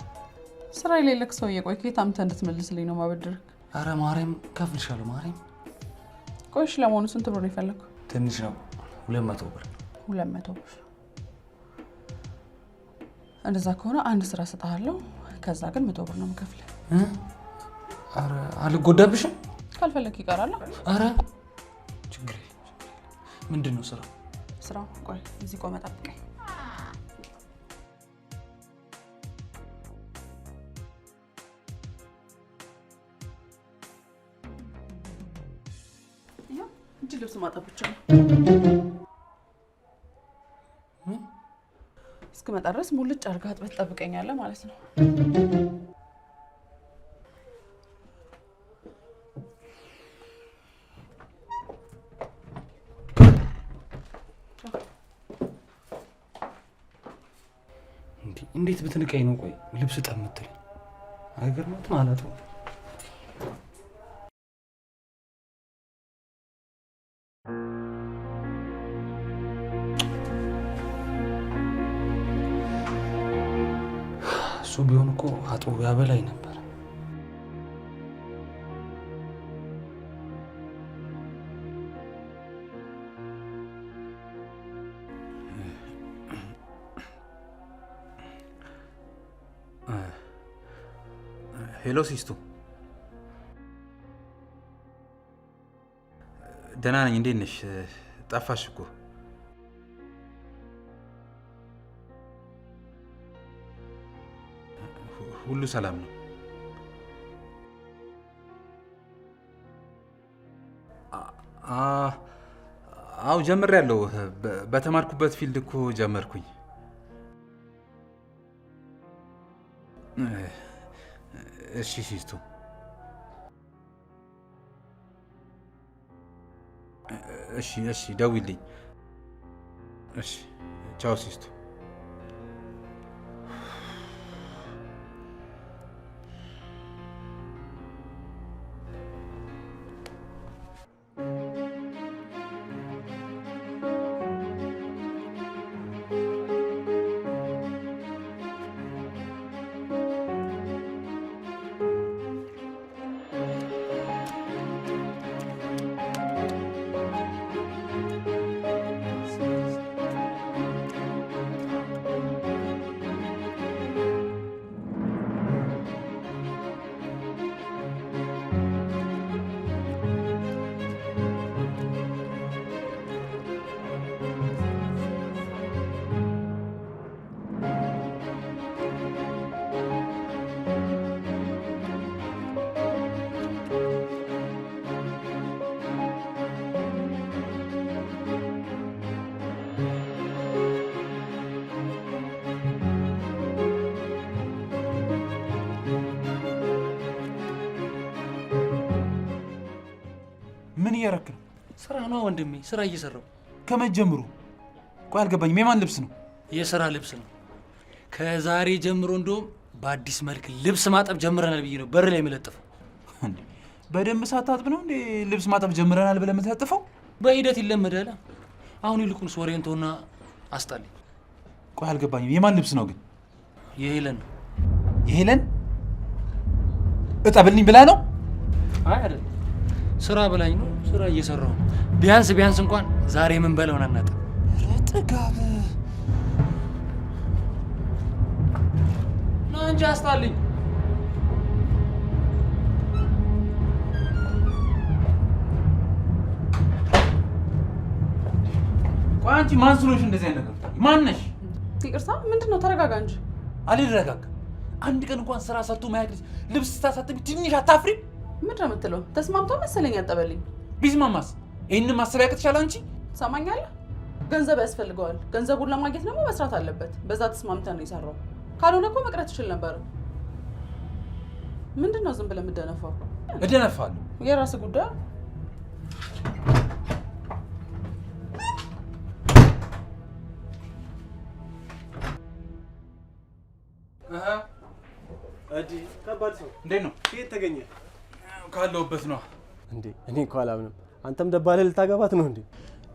ስራ የሌለክ ሰውዬ፣ ቆይ ከየት አምጥተህ እንድትመልስልኝ ነው ማበድርክ? አረ ማርያም ከፍልሻለሁ ማርያም። ቆይሽ ለመሆኑ ስንት ብር ነው የፈለግከው? ትንሽ ነው፣ 200 ብር። 200 ብር? እንደዛ ከሆነ አንድ ስራ እሰጥሃለሁ። ከዛ ግን 100 ብር ነው የምከፍልህ። አረ አልጎዳብሽም? ካልፈለክ ይቀራል። አረ ችግር ምንድን ነው ስራው? ስራው ቆይ እዚህ ቆመ ጠብቀኝ። እጅ ልብስ ማጠብ ብቻ ነው። እስክመጣ ድረስ ሙልጭ አድርገህ አጥበህ ትጠብቀኛለህ ማለት ነው። እንዴት ብትንቀኝ ነው? ቆይ ልብስ ጠብ የምትል አይገርማት ማለት ነው። እሱ ቢሆን እኮ አጥቦ ያበላኝ ነበር። ሄሎ ሲስቱ፣ ደህና ነኝ። እንዴት ነሽ? ጠፋሽ እኮ። ሁሉ ሰላም ነው? አዎ ጀምሬያለሁ። በተማርኩበት ፊልድ እኮ ጀመርኩኝ። እሺ ሲስቱ፣ እሺ ደውይልኝ። እሺ ቻው ሲስቱ። ምን እያረክ ነው? ስራ ነው ወንድሜ፣ ስራ እየሰራው። ከመጀመሩ ቆይ አልገባኝም። የማን ልብስ ነው? የስራ ልብስ ነው። ከዛሬ ጀምሮ እንደውም በአዲስ መልክ ልብስ ማጠብ ጀምረናል ብዬ ነው በር ላይ የምለጥፈው። እንዴ በደንብ ሳታጥብ ነው እንዴ ልብስ ማጠብ ጀምረናል ብለህ የምትለጥፈው? በሂደት ይለመዳል። አሁን ይልቁንስ ወሬን ተውና አስጣልኝ። ቆይ አልገባኝም። የማን ልብስ ነው ግን? የሄለን ነው። የሄለን እጠብልኝ ብላ ነው? አይ አይደለም፣ ስራ ብላኝ ነው። ስራ እየሰራሁ ነው። ቢያንስ እንኳን ዛሬ ምን በለውን አናጠብ። ጥጋብ ና እንጂ አስጣልኝ። ቆይ አንቺ ማን ስለሆንሽ እንደዚህ አይነት ነገር? ማን ነሽ? ይቅርታ፣ ምንድን ነው? ተረጋጋ እንጂ። አልረጋጋም። አንድ ቀን እንኳን ስራ ሰርቶ ማያውቅ ልብስ ስታሳጥቢ ትንሽ አታፍሪም? ምንድን ነው የምትለው? ተስማምቶ መሰለኝ ያጠበልኝ። ቢስማማስ ይህንን ማሰብ ያቅትሻል አንቺ? ትሰማኛለህ? ገንዘብ ያስፈልገዋል። ገንዘቡን ለማግኘት ደግሞ መስራት አለበት። በዛ ተስማምተን ነው የሰራው። ካልሆነ እኮ መቅረት ትችል ነበር። ምንድን ነው ዝም ብለህ የምትደነፋው? እደነፋለሁ። የራስህ ጉዳይ። አዲ ከባድ ሰው እንዴት ነው? ከየት ተገኘ? ካለሁበት ነው እንዴ። እኔ እኮ አላምንም። አንተም ደባለ ልታገባት ነው እንዴ?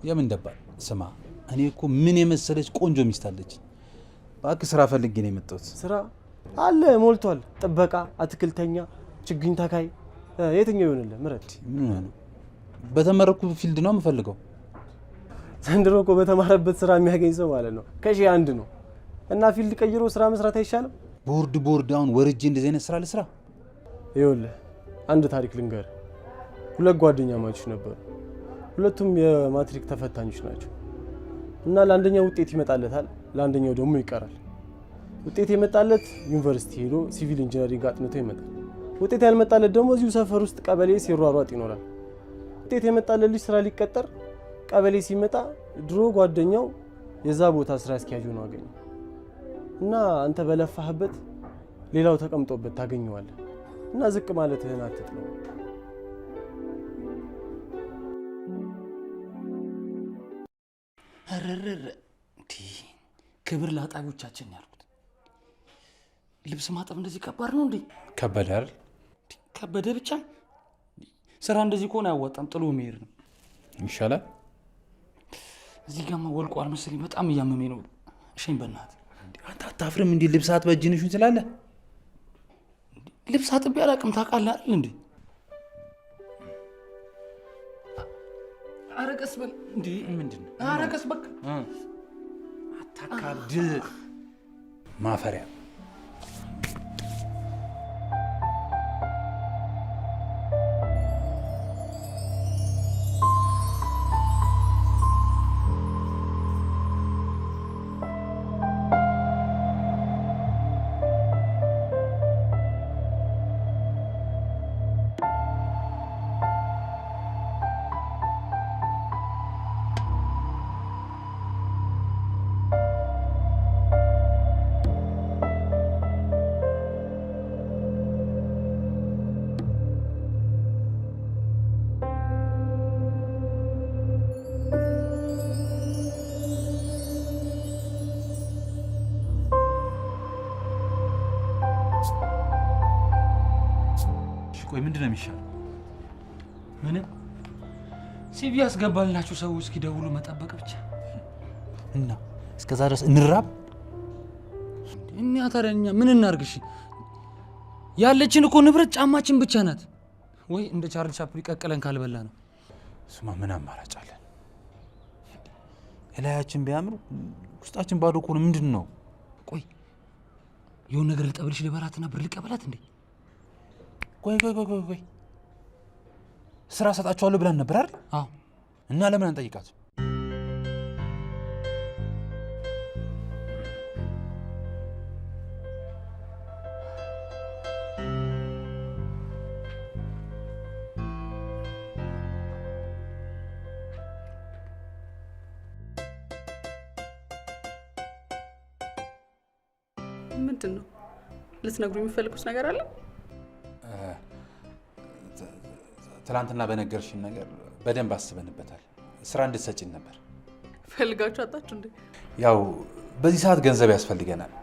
የምን ደባል? ስማ፣ እኔ እኮ ምን የመሰለች ቆንጆ ሚስት አለች። እባክህ ስራ ፈልጌ ነው የመጣሁት። ስራ አለ ሞልቷል። ጥበቃ፣ አትክልተኛ፣ ችግኝ ተካይ፣ የትኛው ይሆንልህ? ምረጥ። ምን ሆነ ነው? በተመረኩ ፊልድ ነው የምፈልገው። ዘንድሮ እኮ በተማረበት ስራ የሚያገኝ ሰው ማለት ነው ከሺህ አንድ ነው። እና ፊልድ ቀይሮ ስራ መስራት አይሻልም? ቦርድ አሁን ወርጄ እንደዚህ አይነት ስራ ልስራ? ይኸውልህ አንድ ታሪክ ልንገር። ሁለት ጓደኛ ማቾች ነበሩ። ሁለቱም የማትሪክ ተፈታኞች ናቸው። እና ለአንደኛው ውጤት ይመጣለታል፣ ለአንደኛው ደግሞ ይቀራል። ውጤት የመጣለት ዩኒቨርሲቲ ሄዶ ሲቪል ኢንጂነሪንግ አጥንቶ ይመጣል። ውጤት ያልመጣለት ደግሞ እዚሁ ሰፈር ውስጥ ቀበሌ ሲሯሯጥ ይኖራል። ውጤት የመጣለት ልጅ ስራ ሊቀጠር ቀበሌ ሲመጣ ድሮ ጓደኛው የዛ ቦታ ስራ አስኪያጅ ሆኖ አገኘ። እና አንተ በለፋህበት ሌላው ተቀምጦበት ታገኘዋለህ። እና ዝቅ ማለትህን አትጥለው። ረረረ ክብር ለአጣቢዎቻችን ያልኩት። ልብስ ማጠብ እንደዚህ ከባድ ነው እንዴ? ከበደ አይደል? ከበደ ብቻ ስራ እንደዚህ ከሆነ አያዋጣም፣ ጥሎ መሄድ ነው ይሻላል። እዚህ ጋማ ወልቋል መሰለኝ፣ በጣም እያመመኝ ነው። እሸኝ በእናትህ። አንተ አታፍርም እንዴ? ልብስ አትበጅንሹን ስላለ ልብስ አጥቤ አላውቅም፣ ታውቃለህ አይደል እንዴ? ኧረ ቀስ በል እንዴ! ምንድን ነው? ኧረ ቀስ በቃ አታካብድ፣ ማፈሪያ። ቆይ ምንድነው የሚሻለው? ምንም ሲቪ ያስገባልናቸው ሰዎች እስኪደውሉ መጠበቅ ብቻ እና እስከዛ ድረስ እንራብ። እኛ ታዲያ ምን እናርግሽ? ያለችን እኮ ንብረት ጫማችን ብቻ ናት። ወይ እንደ ቻርሊ ቻፕሊን ቀቅለን ካልበላ ነው። ስማ ምን አማራጭ አለን? እላያችን ቢያምር ውስጣችን ባዶ እኮ ነው። ምንድን ነው? ቆይ የሆነ ነገር ልጠብልሽ ልበላትና ብር ልቀበላት እንዴ? ቆይ ስራ ሰጣቸዋለሁ ብለን ነበር አይደል? አዎ። እና ለምን አንጠይቃት? ምንድን ነው ልትነግሩ የሚፈልጉት ነገር አለ? ትላንትና በነገርሽን ነገር በደንብ አስበንበታል። ስራ እንድትሰጪን ነበር። ፈልጋችሁ አጣችሁ እንዴ? ያው በዚህ ሰዓት ገንዘብ ያስፈልገናል።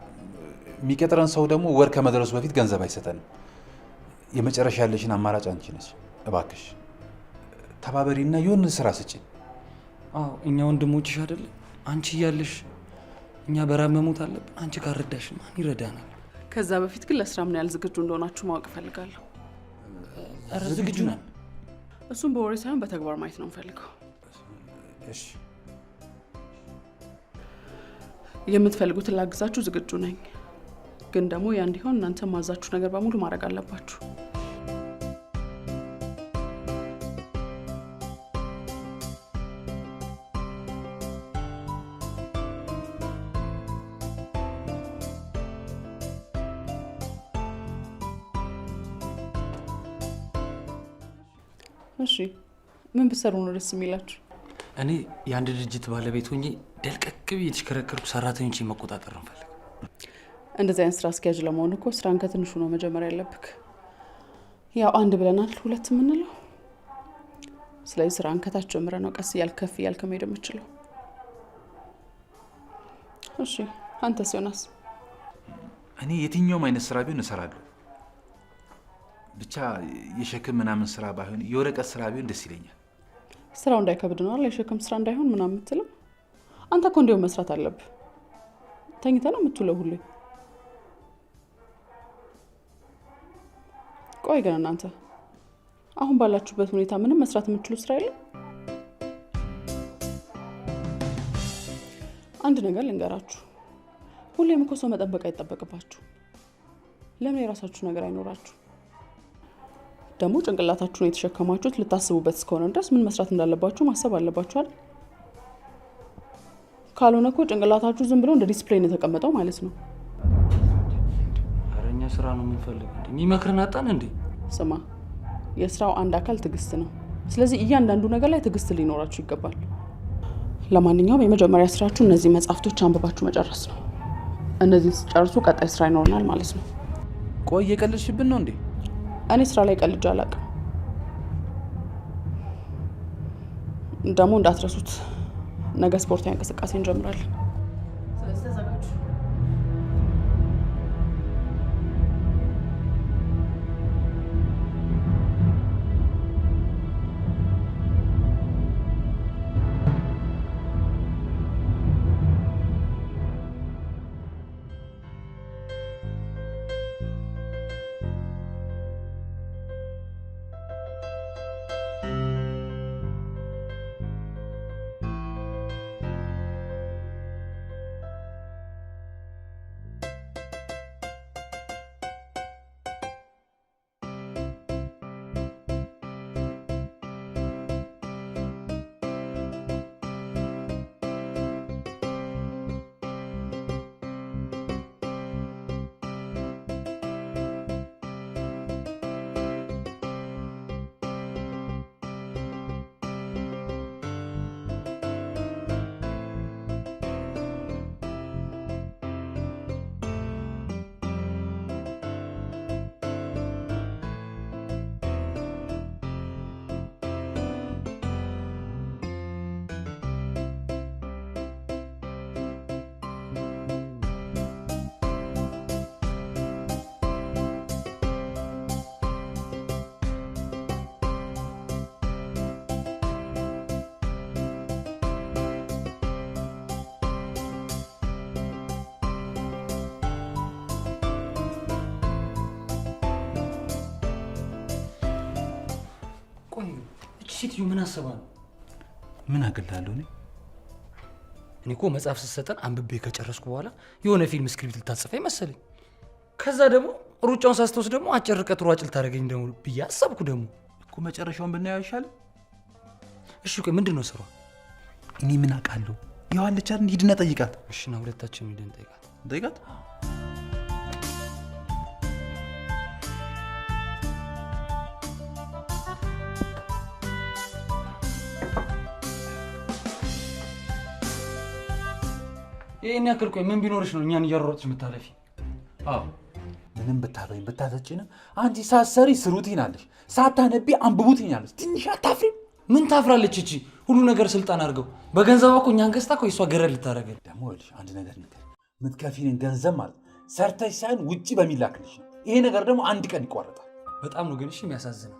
የሚቀጥረን ሰው ደግሞ ወር ከመድረሱ በፊት ገንዘብ አይሰጠንም። የመጨረሻ ያለሽን አማራጭ አንቺ ነሽ። እባክሽ ተባበሪና የሆነ ስራ ስጪን። አዎ እኛ ወንድሞችሽ አይደለ? አንቺ እያለሽ እኛ በራብ መሞት አለብን። አንቺ ካረዳሽ ማን ይረዳናል? ከዛ በፊት ግን ለስራ ምን ያህል ዝግጁ እንደሆናችሁ ማወቅ እፈልጋለሁ። ኧረ ዝግጁ ነን። እሱም በወሬ ሳይሆን በተግባር ማየት ነው የምፈልገው። እሺ የምትፈልጉትን ላግዛችሁ ዝግጁ ነኝ። ግን ደግሞ ያ እንዲሆን እናንተ ማዛችሁ ነገር በሙሉ ማድረግ አለባችሁ። እሺ ምን ብትሰሩ ነው ደስ የሚላችሁ? እኔ የአንድ ድርጅት ባለቤት ሆኜ ደልቀቅ ብዬ የተሽከረከርኩ ሰራተኞችን መቆጣጠር ነው ፈልግ። እንደዚህ አይነት ስራ አስኪያጅ ለመሆን እኮ ስራን ከትንሹ ነው መጀመሪያ ያለብክ። ያው አንድ ብለናል ሁለት የምንለው። ስለዚህ ስራን ከታች ጀምረ ነው ቀስ እያልክ ከፍ እያልክ መሄድ የምችለው። እሺ አንተስ ዮናስ? እኔ የትኛውም አይነት ስራ ቢሆን እሰራለሁ። ብቻ የሸክም ምናምን ስራ ባይሆን የወረቀት ስራ ቢሆን ደስ ይለኛል። ስራው እንዳይከብድ ነው አይደል? የሸክም ስራ እንዳይሆን ምናምን የምትለው አንተ እኮ እንዲያው መስራት አለብህ። ተኝተህ ነው የምትውለው ሁሌ። ቆይ ግን እናንተ አሁን ባላችሁበት ሁኔታ ምንም መስራት የምትችሉ ስራ የለም? አንድ ነገር ልንገራችሁ። ሁሌም እኮ ሰው መጠበቅ አይጠበቅባችሁ። ለምን የራሳችሁ ነገር አይኖራችሁ? ደግሞ ጭንቅላታችሁን የተሸከማችሁት ልታስቡበት እስከሆነ ድረስ ምን መስራት እንዳለባችሁ ማሰብ አለባችሁ አይደል? ካልሆነ እኮ ጭንቅላታችሁ ዝም ብሎ እንደ ዲስፕሌን የተቀመጠው ማለት ነው። ኧረ እኛ ስራ ነው የምንፈልገው። የሚመክርን አጣን እንዴ? ስማ፣ የስራው አንድ አካል ትዕግስት ነው። ስለዚህ እያንዳንዱ ነገር ላይ ትዕግስት ሊኖራችሁ ይገባል። ለማንኛውም የመጀመሪያ ስራችሁ እነዚህ መጽሐፍቶች አንብባችሁ መጨረስ ነው። እነዚህን ስጨርሱ ቀጣይ ስራ ይኖረናል ማለት ነው። ቆይ እየቀለድሽብን ነው እንዴ? እኔ ስራ ላይ ቀልጄ አላውቅም። ደግሞ እንዳትረሱት ነገ ስፖርታዊ እንቅስቃሴ እንጀምራለን። ስለዚህ ተዘጋጁ። ሴትዮ ምን አሰባ ነው? ምን አገላለሁ እኔ? እኔ እኮ መጽሐፍ ስትሰጠን አንብቤ ከጨረስኩ በኋላ የሆነ ፊልም ስክሪፕት ልታጽፈኝ መሰለኝ። ከዛ ደግሞ ሩጫውን ሳስተውስ ደግሞ አጭር ርቀት ሯጭ ልታደርገኝ ደግሞ ብዬ አሰብኩ። ደግሞ እኮ መጨረሻውን ብናየው አይሻልም? እሺ ቆይ ምንድን ነው ስራው? እኔ ምን አውቃለሁ? ያው አለች አይደል? ሂድና ጠይቃት። እሺ ና ሁለታችን ሄደን ጠይቃት። ጠይቃት። ይሄን ያክል ቆይ ምን ቢኖርሽ ነው እኛን እያሯሯጥሽ የምታለፊ? አዎ ምንም ብታበይም ብታተጭንም አንቺ ሳትሰሪ ስሩት ይናለሽ፣ ሳታነቢ አንብቡት ይናለሽ። ትንሽ አታፍሪም? ምን ታፍራለች እቺ? ሁሉ ነገር ስልጣን አድርገው በገንዘብ እኮ እኛን ገዝታ እኮ እሷ ገረድ ልታደርገን። ደግሞ ይኸውልሽ አንድ ነገር ንገር፣ የምትከፊልን ገንዘብ ማለት ሰርተሽ ሳይሆን ውጪ በሚላክልሽ ነው። ይሄ ነገር ደግሞ አንድ ቀን ይቋረጣል። በጣም ነው ግን እሺ የሚያሳዝነው።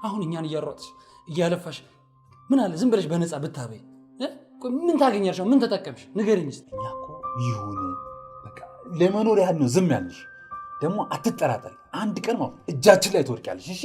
አሁን እኛን እያሯጥሽ እያለፋሽ ምን አለ ዝም ብለሽ በነፃ ብታበይ ምን ታገኛለሽ? ምን ተጠቀምሽ? ንገረኝ እስኪ። እኛ እኮ ይሁን በቃ ለመኖር ያህል ነው ዝም ያልሽ። ደግሞ አትጠራጠሪ፣ አንድ ቀን ማለት እጃችን ላይ ትወድቂያለሽ። እሺ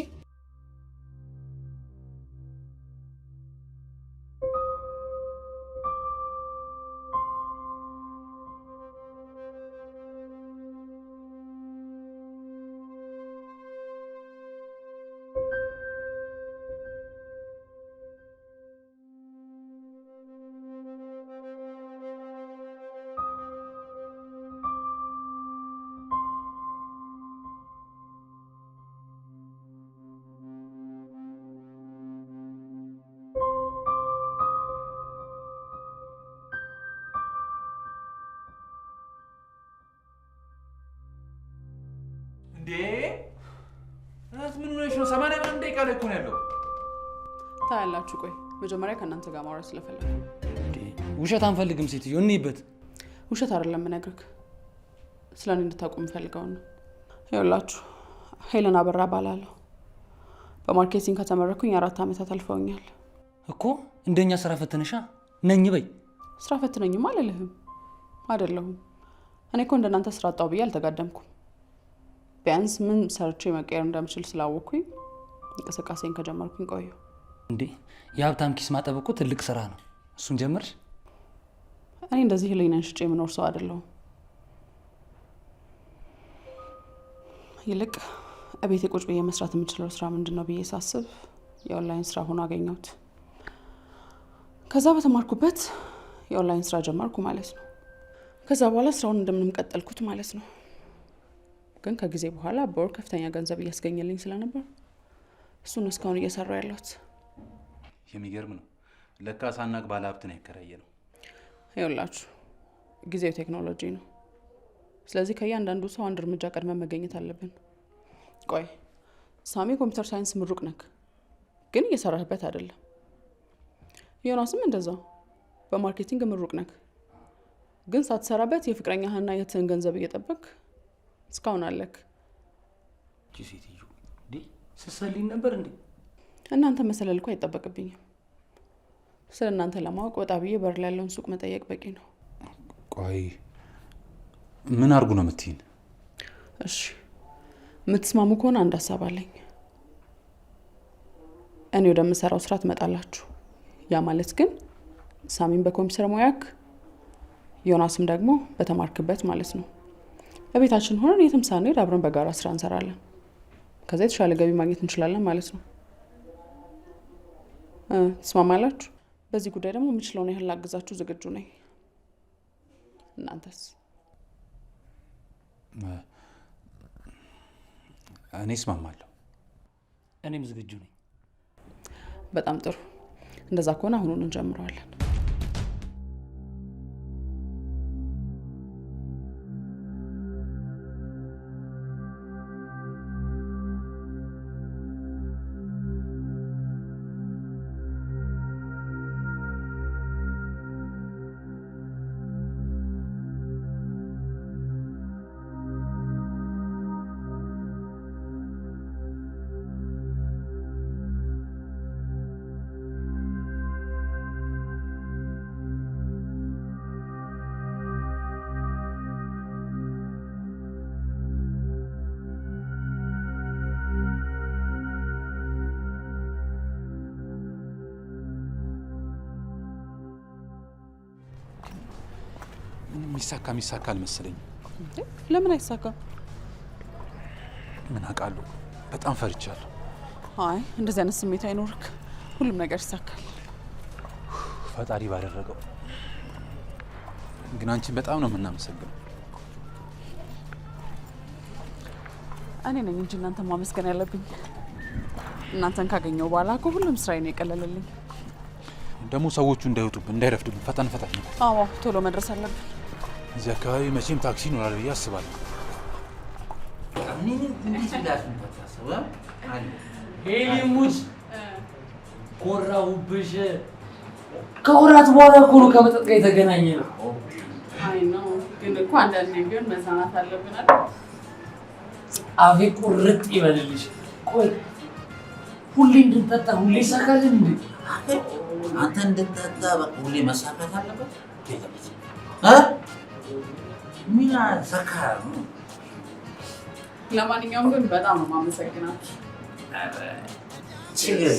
እንዴ ምን ሆነሽ ነው? 81 ደቂቃ ላይ እኮ ነው ያለው። ታያላችሁ። ቆይ መጀመሪያ ከእናንተ ጋር ማውራት ስለፈለኩ። ውሸት አንፈልግም ሴትዮ፣ እንይበት። ውሸት አይደለም የምነግርህ፣ ስለ እኔ እንድታውቁ የምፈልገውን ነው። ይኸውላችሁ ሄለን አበራ እባላለሁ። በማርኬቲንግ ከተመረኩኝ 4 ዓመታት አልፈውኛል። እኮ እንደኛ ስራ ፈትነሻ ነኝ በይ። ስራ ፈትነኝማ አልልህም፣ አይደለሁም። እኔ እኮ እንደናንተ ስራ አጣው ብዬ አልተጋደምኩም። ቢያንስ ምን ሰርቼ መቀየር እንደምችል ስላወቅኩኝ እንቅስቃሴን ከጀመርኩኝ ቆየሁ። እንዴ የሀብታም ኪስ ማጠብ እኮ ትልቅ ስራ ነው። እሱን ጀመርሽ? እኔ እንደዚህ ህሊናን ሽጬ የምኖር ሰው አይደለሁም። ይልቅ እቤቴ ቁጭ ብዬ መስራት የምችለው ስራ ምንድን ነው ብዬ ሳስብ የኦንላይን ስራ ሆኖ አገኘሁት። ከዛ በተማርኩበት የኦንላይን ስራ ጀመርኩ ማለት ነው። ከዛ በኋላ ስራውን እንደምንም ቀጠልኩት ማለት ነው። ግን ከጊዜ በኋላ በወር ከፍተኛ ገንዘብ እያስገኘልኝ ስለነበር እሱን እስካሁን እየሰራሁ ያለሁት። የሚገርም ነው። ለካ ሳናቅ ባለ ሀብትን ያከራየ ነው። ይኸውላችሁ ጊዜው ቴክኖሎጂ ነው። ስለዚህ ከእያንዳንዱ ሰው አንድ እርምጃ ቀድመን መገኘት አለብን። ቆይ ሳሚ ኮምፒውተር ሳይንስ ምሩቅ ነክ፣ ግን እየሰራህበት አይደለም። ዮናስም እንደዛው በማርኬቲንግ ምሩቅ ነክ፣ ግን ሳትሰራበት የፍቅረኛህና የትህን ገንዘብ እየጠበቅ እስካሁን አለክ። ሴትዮ እንዴ ስትሰልኝ ነበር እንዴ? እናንተ መሰለል እኮ አይጠበቅብኝም። ስለ እናንተ ለማወቅ ወጣ ብዬ በር ላይ ያለውን ሱቅ መጠየቅ በቂ ነው። ቆይ ምን አድርጉ ነው የምትይን? እሺ የምትስማሙ ከሆነ አንድ ሀሳብ አለኝ። እኔ ወደምሰራው ስራ ትመጣላችሁ። ያ ማለት ግን ሳሚን በኮምፒውተር ሙያክ፣ ዮናስም ደግሞ በተማርክበት ማለት ነው። በቤታችን ሆነን የትም ሳንሄድ አብረን በጋራ ስራ እንሰራለን። ከዛ የተሻለ ገቢ ማግኘት እንችላለን ማለት ነው። ትስማማላችሁ? በዚህ ጉዳይ ደግሞ የምችለውን ያህል ላግዛችሁ ዝግጁ ነኝ። እናንተስ? እኔ እስማማለሁ። እኔም ዝግጁ ነኝ። በጣም ጥሩ። እንደዛ ከሆነ አሁኑን እንጀምረዋለን። ምንም የሚሳካ አልመሰለኝም። ለምን አይሳካም? ምን አውቃለሁ፣ በጣም ፈርቻለሁ። አይ እንደዚህ አይነት ስሜት አይኖርክ፣ ሁሉም ነገር ይሳካል። ፈጣሪ ባደረገው። ግን አንቺን በጣም ነው የምናመሰግነው። እኔ ነኝ እንጂ እናንተን ማመስገን ያለብኝ። እናንተን ካገኘው በኋላ እኮ ሁሉም ስራዬ ነው የቀለለልኝ። ደግሞ ሰዎቹ እንዳይወጡብን እንዳይረፍድብን ፈጠን ነው። አዎ ቶሎ መድረስ አለብን። እዚህ አካባቢ መቼም ታክሲ ይኖራል ብዬ አስባለሁ። ሄሊሙት ኮራውብሽ። ከወራት በኋላ እኮ ነው ከመጠጥ ጋር የተገናኘ ነው። አይ ነው ግን እኮ አንዳንዴ ቢሆን መዝናናት አለብን አይደል? አፌ ቁርጥ ይበልልሽ። ቆይ ሁሌ እንድንጠጣ ሁሌ ይሳካልን እንዴ? አንተ እንድንጠጣ በቃ ሁሌ መሳካት አለበት? ምን ሰካር ነው? ለማንኛውም ግን በጣም ነው የማመሰግናችሁ። ችግር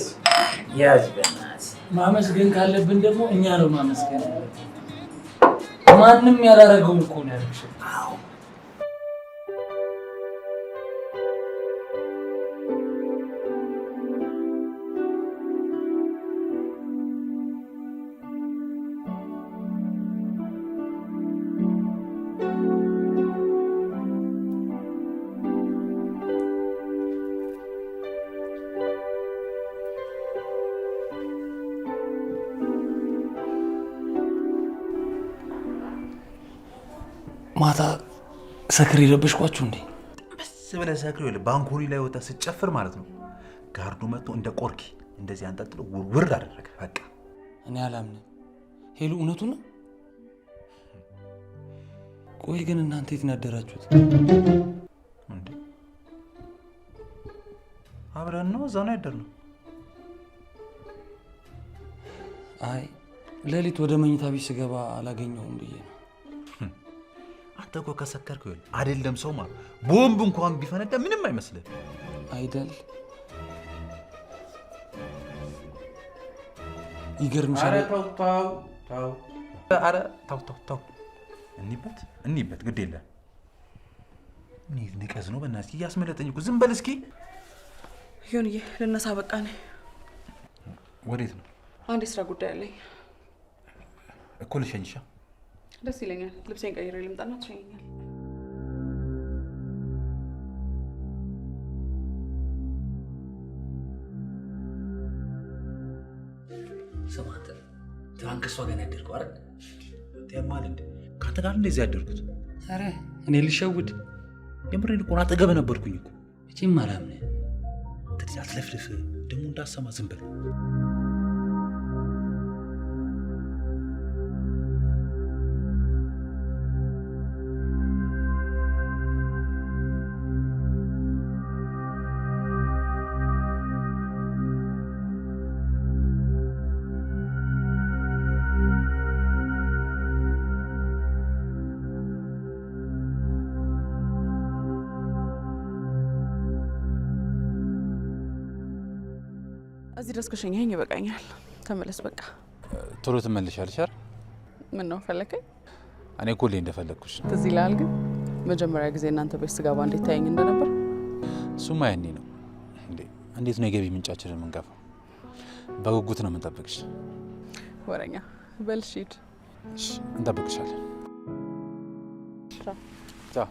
ያዝ በእናትህ። ማመስገን ካለብን ደግሞ እኛ ነው ማመስገን ያለብን። ማንም ያላረገውን እኮ ነው ያደረግሽው። አዎ ማታ ሰክር የረበሽኳችሁ እንዴ? በስ ብለህ ሰክር ባንኮኒ ላይ ወጣ ስትጨፍር ማለት ነው። ጋርዱ መጥቶ እንደ ቆርኪ እንደዚህ አንጠልጥሎ ውርውር አደረገ። በቃ እኔ አላምንም። ሄሉ እውነቱን ነው? ቆይ ግን እናንተ የት ነው ያደራችሁት? እንዴ አብረን ነው እዛ ነው ያደርነው። አይ ሌሊት ወደ መኝታ ቤት ስገባ አላገኘሁም ብዬ ነው። አንተ እኮ ከሰከርከው አይደለም ሰው ማለት ቦምብ እንኳን ቢፈነዳ ምንም አይመስልህ አይደል? ይገርምሻል። ኧረ ተው እንሂበት ግድ የለም። ምን ንቀዝ ነው በእናትህ እያስመለጠኝ እኮ። ዝም በል እስኪ ይሁንዬ ልነሳ በቃ ነኝ። ወዴት ነው? አንድ የስራ ጉዳይ አለኝ እኮ። ልሸኝሻ? ደስ ይለኛል። ልብሴን ቀይሬ ልምጣና ትሸኘኛል። ስማ አንተ ትናንት ከእሷ ጋር ያደርገው አይደል? ያማል እንዴ? ከአንተ ጋር እንደዚህ ያደርኩት? ኧረ እኔ ልሸውድ? የምሬን እኮ አጠገብ ነበርኩኝ እኮ። እቺም አላምንህ። ትዲያ አትለፍልፍ ደግሞ እንዳሰማ ዝም በል። እዚህ ድረስ ከሸኘኸኝ ይበቃኛል። ተመለስ በቃ። ቶሎ ትመለሻለሽ አይደል? ምን ነው ፈለከኝ? እኔ እኮ ሁሌ እንደፈለግኩሽ። ትዝ ይልሃል ግን መጀመሪያ ጊዜ እናንተ ቤት ስገባ እንዴት ታየኝ እንደነበር? እሱማ ያኔ ነው እንዴ። እንዴት ነው የገቢ ምንጫችንን የምንገፋው? በጉጉት ነው የምንጠብቅሽ። ወረኛ በል እሺ ሂድ። እሺ እንጠብቅሻለን። ቻው።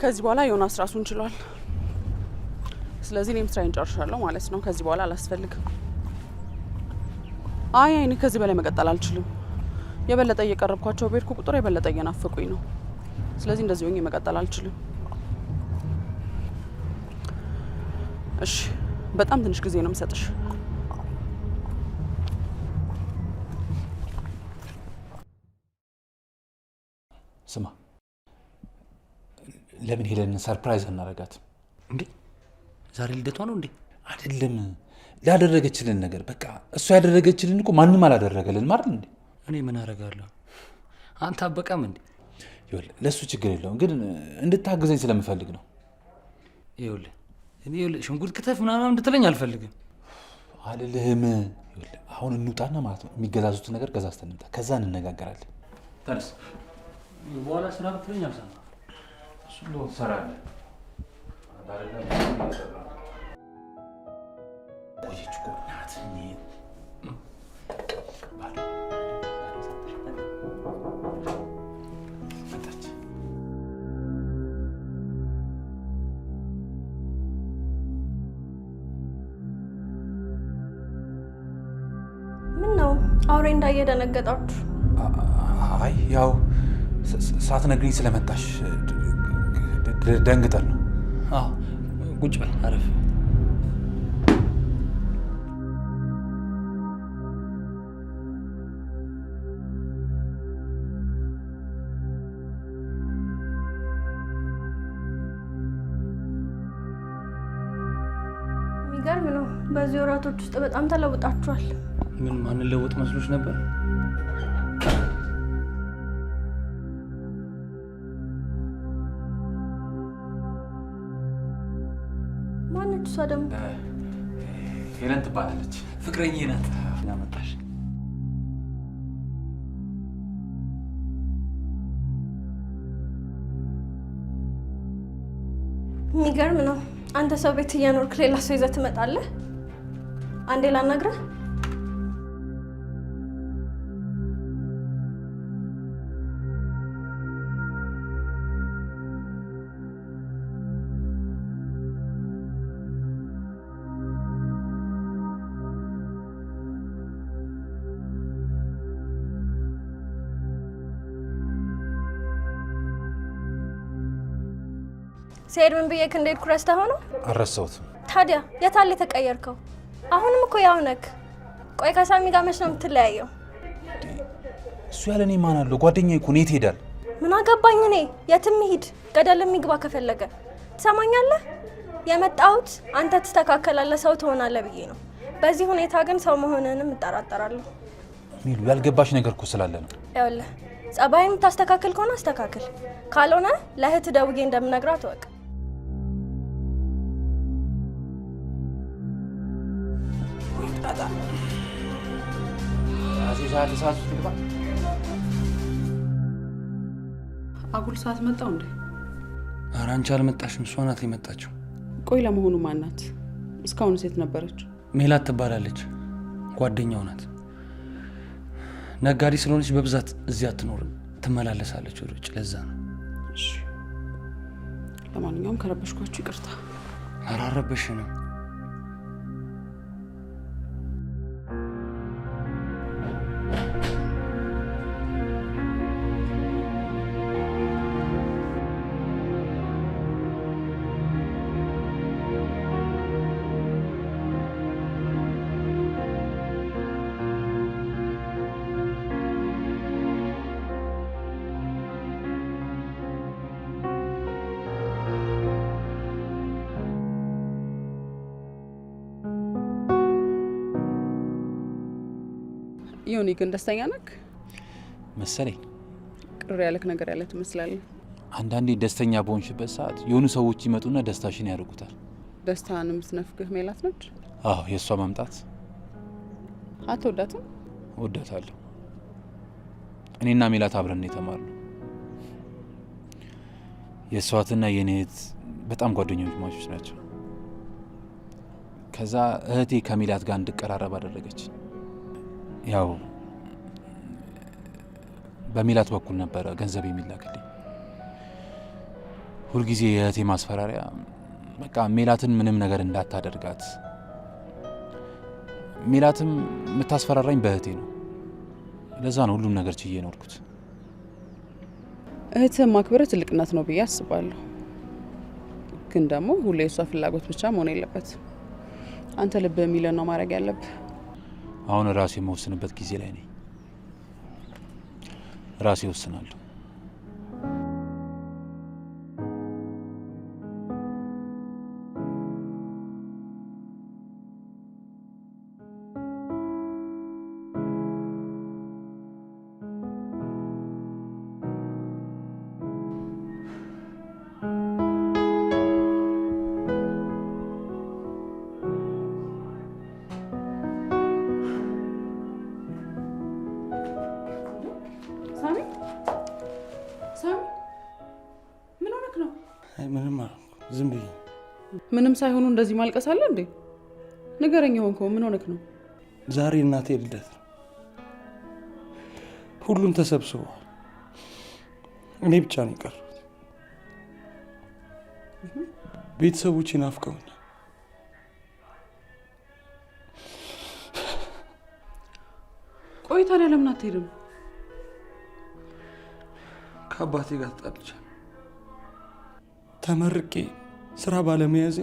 ከዚህ በኋላ ዮናስ ራሱን ችሏል። ስለዚህ እኔም ስራዬን ጨርሻለሁ ማለት ነው። ከዚህ በኋላ አላስፈልግም። አይ እኔ ከዚህ በላይ መቀጠል አልችልም። የበለጠ እየቀረብኳቸው በሄድኩ ቁጥር የበለጠ እየናፈቁኝ ነው። ስለዚህ እንደዚህ ሆኜ መቀጠል አልችልም። እሺ በጣም ትንሽ ጊዜ ነው የምሰጥሽ። ስማ ለምን ሄለን ሰርፕራይዝ እናደርጋት እንዴ? ዛሬ ልደቷ ነው እንዴ? አይደለም ላደረገችልን ነገር በቃ እሷ ያደረገችልን እኮ ማንም አላደረገልን ማለት እንዴ? እኔ ምን አደርጋለሁ? አንተ አበቃም እንዴ? ይኸውልህ ለሱ ችግር የለውም ግን እንድታግዘኝ ስለምፈልግ ነው። ይኸውልህ እኔ ሽንኩርት ክትፍ ምናምን እንድትለኝ አልፈልግም። አልልህም። ይኸውልህ አሁን እንውጣና ማለት ነው የሚገዛዙትን ነገር ገዛዝተን እንምጣ፣ ከዛ እንነጋገራለን። ተነስ። በኋላ ስራ ብትለኝ አልሰማም። እሱ ነው ትሰራለህ። ቆየች እኮ ናት። ምን ነው አውሬ እንዳየደነገጣችሁ? አይ ያው ሳትነግሪኝ ስለመጣሽ ደንግጠን ነው። አዎ ቁጭ በል አረፍ። የሚገርም ነው። በዚህ ወራቶች ውስጥ በጣም ተለውጣችኋል። ምን ማንለወጥ መስሎች ነበር? ማነች እሷ ደግሞ? ሄለን ትባላለች። ፍቅረኛዬ ናት። ያመጣሽ የሚገርም ነው። አንተ ሰው ቤት እየኖርክ ሌላ ሰው ይዘህ ትመጣለህ? አንዴ ላናግረህ። ሲሄድ ምን ብዬሽ እንደሄድኩ ረስተኸው ነው? አልረሳሁትም። ታዲያ የታለ የተቀየርከው? አሁንም እኮ ያው ነህ። ቆይ ከሳሚ ጋር መች ነው የምትለያየው? እሱ ያለ እኔ ማን አለው? ጓደኛዬ እኮ ነው። የት ሄዳል? ምን አገባኝ እኔ። የትም ሂድ፣ ገደል የሚግባ ከፈለገ። ትሰማኛለህ? የመጣሁት አንተ ትስተካከላለህ፣ ሰው ትሆናለህ ብዬ ነው። በዚህ ሁኔታ ግን ሰው መሆንንም እጠራጠራለሁ። ሚሉ ያልገባሽ ነገር እኮ ስላለ ነው። ይኸውልህ ጸባይን የምታስተካክል ከሆነ አስተካክል፣ ካልሆነ ለእህት ደውዬ እንደምነግራት እወቅ። አጉል ሰዓት መጣው እንዴ? ኧረ አንቺ አልመጣሽም፣ እሷ ናት የመጣችው። ቆይ ለመሆኑ ማን ናት? እስካሁን ሴት ነበረች? ሜላት ትባላለች፣ ጓደኛው ናት። ነጋዴ ስለሆነች በብዛት እዚህ አትኖርም፣ ትመላለሳለች ወደ ውጭ። ለዛ ነው። እሺ፣ ለማንኛውም ከረበሽኳችሁ ይቅርታ። ኧረ አልረበሽንም። ዮኒ ግን ደስተኛ ነክ መሰለኝ። ቅር ያለክ ነገር ያለ ትመስላለህ። አንዳንዴ ደስተኛ በሆንሽበት ሰዓት የሆኑ ሰዎች ይመጡና ደስታሽን ያደርጉታል። ደስታን የምትነፍግህ ሜላት ነች? አዎ፣ የእሷ መምጣት። አትወዳትም? ወዳታለሁ። እኔና ሜላት አብረን የተማርነው። የእሷትና የኔ እህት በጣም ጓደኞች ማቾች ናቸው። ከዛ እህቴ ከሜላት ጋር እንድቀራረብ አደረገች። ያው በሜላት በኩል ነበረ ገንዘብ የሚላክልኝ። ሁልጊዜ የእህቴ ማስፈራሪያ በቃ ሜላትን ምንም ነገር እንዳታደርጋት። ሜላትም የምታስፈራራኝ በእህቴ ነው። ለዛ ነው ሁሉም ነገር ችዬ ኖርኩት። እህትህ ማክበር ትልቅነት ነው ብዬ አስባለሁ። ግን ደግሞ ሁሌ የሷ ፍላጎት ብቻ መሆን የለበት። አንተ ልብ የሚለን ነው ማድረግ ያለብህ። አሁን ራሴ የምወስንበት ጊዜ ላይ ነኝ። ራሴ ወስናለሁ። ሆነክ ነው? አይ ምንም አልኩ፣ ዝም ብዬ። ምንም ሳይሆኑ እንደዚህ ማልቀስ አለ እንዴ? ንገረኝ፣ ሆንከው ምን ሆነክ ነው? ዛሬ እናቴ ልደት ነው። ሁሉም ተሰብስበዋል። እኔ ብቻ ነው የቀረሁት። ቤተሰቦቼ ናፍቀውኛል። ቆይ ታዲያ ለምን አትሄድም? ከአባቴ ጋር ተጣልቻለሁ። ተመርቄ ስራ ባለመያዜ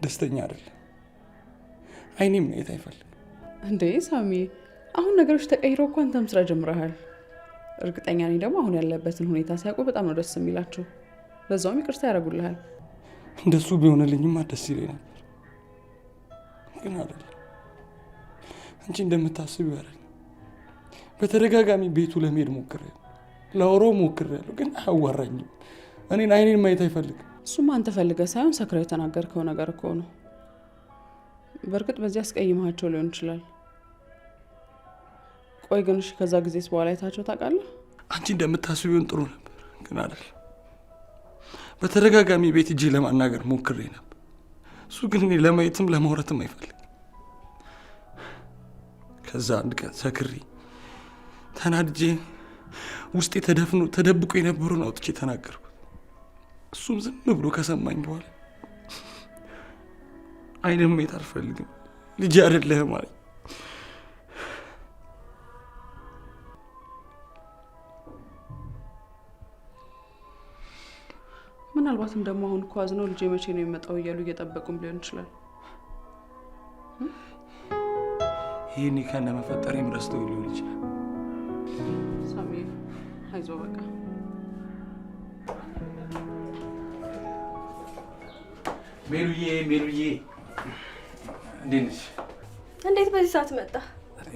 ደስተኛ አይደለም። አይኔም ማየት አይፈልግም። እንዴ ሳሚ፣ አሁን ነገሮች ተቀይረው እኮ አንተም ስራ ጀምረሃል። እርግጠኛ ነኝ ደግሞ አሁን ያለበትን ሁኔታ ሲያውቁ በጣም ነው ደስ የሚላቸው። በዛውም ይቅርታ ያደርጉልሃል። እንደሱ ቢሆንልኝማ ደስ ይለኝ ነበር፣ ግን አይደለም። አንቺ እንደምታስቢው አይደለም። በተደጋጋሚ ቤቱ ለመሄድ ሞክሬያለሁ፣ ላወራው ሞክሬያለሁ፣ ግን አያዋራኝም። አይኔን ማየት አይፈልግም። እሱማ አንተ ፈልገህ ሳይሆን ሰክረህ የተናገርከው ነገር እኮ ነው። በእርግጥ በዚህ አስቀይመሃቸው ሊሆን ይችላል። ቆይ ግን እሺ፣ ከዛ ጊዜስ በኋላ አይታቸው ታውቃለህ? አንቺ እንደምታስቢውን ጥሩ ነበር፣ ግን አይደለም። በተደጋጋሚ ቤት እጄ ለማናገር ሞክሬ ነበር። እሱ ግን እኔ ለማየትም ለማውራትም አይፈልግም። ከዛ አንድ ቀን ሰክሬ ተናድጄ ውስጤ ተደብቆ የነበረውን አውጥቼ ተናገርኩት። እሱም ዝም ብሎ ከሰማኝ በኋላ አይንም ማየት አልፈልግም፣ ልጅ አይደለህም አለኝ። ምናልባትም ደግሞ አሁን እኮ አዝነው ልጄ መቼ ነው የሚመጣው እያሉ እየጠበቁም ሊሆን ይችላል። ይህኔ ከነ መፈጠሬም ረስተው ሊሆን ይችላል። ሳሚ አይዞህ በቃ። ሜሉዬ እንዴት ነሽ? እንዴት በዚህ ሰዓት መጣ?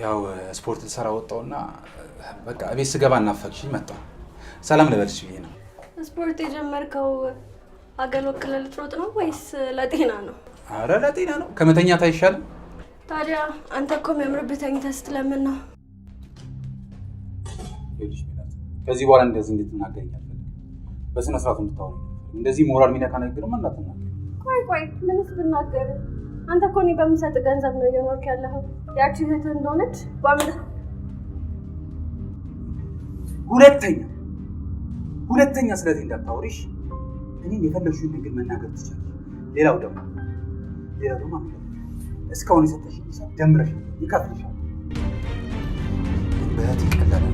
ያው ስፖርት ልሰራ ወጣውና በቃ ቤት ስገባ እናፈቅሽኝ መጣሁ። ሰላም ልበልሽ ብዬ ነው። ስፖርት የጀመርከው አገር ወክለህ ልትሮጥ ነው ወይስ ለጤና ነው? አረ ለጤና ነው። ከመተኛት አይሻልም? ታዲያ አንተ እኮ የሚያምርብህ ተኝተህ ስትለምን ነው። ይኸውልሽ ሜላት፣ ከዚህ በኋላ እንደዚህ እንድትናገረኝ አልፈልግም። በስነ ስርዓቱ እንድታወሪ። እንደዚህ ሞራል የሚነካ ነገርማ እንዳትናገሪ። ቆይ ምንስ ብናገር? አንተ እኮ እኔ በምሰጥ ገንዘብ ነው እየኖርክ ያለኸው። ያቺ እህትህ እንደሆነች ሁለተኛ ስለዚህ እንዳታወሪሽ። እኔ የፈለግሽውን ነገር መናገር ትችላለሽ። ሌላው ደግሞ እስካሁን የሰጠሽኝ ሂሳብ ደምረሽ ይከፍልሻል። በእህቴ ቀላል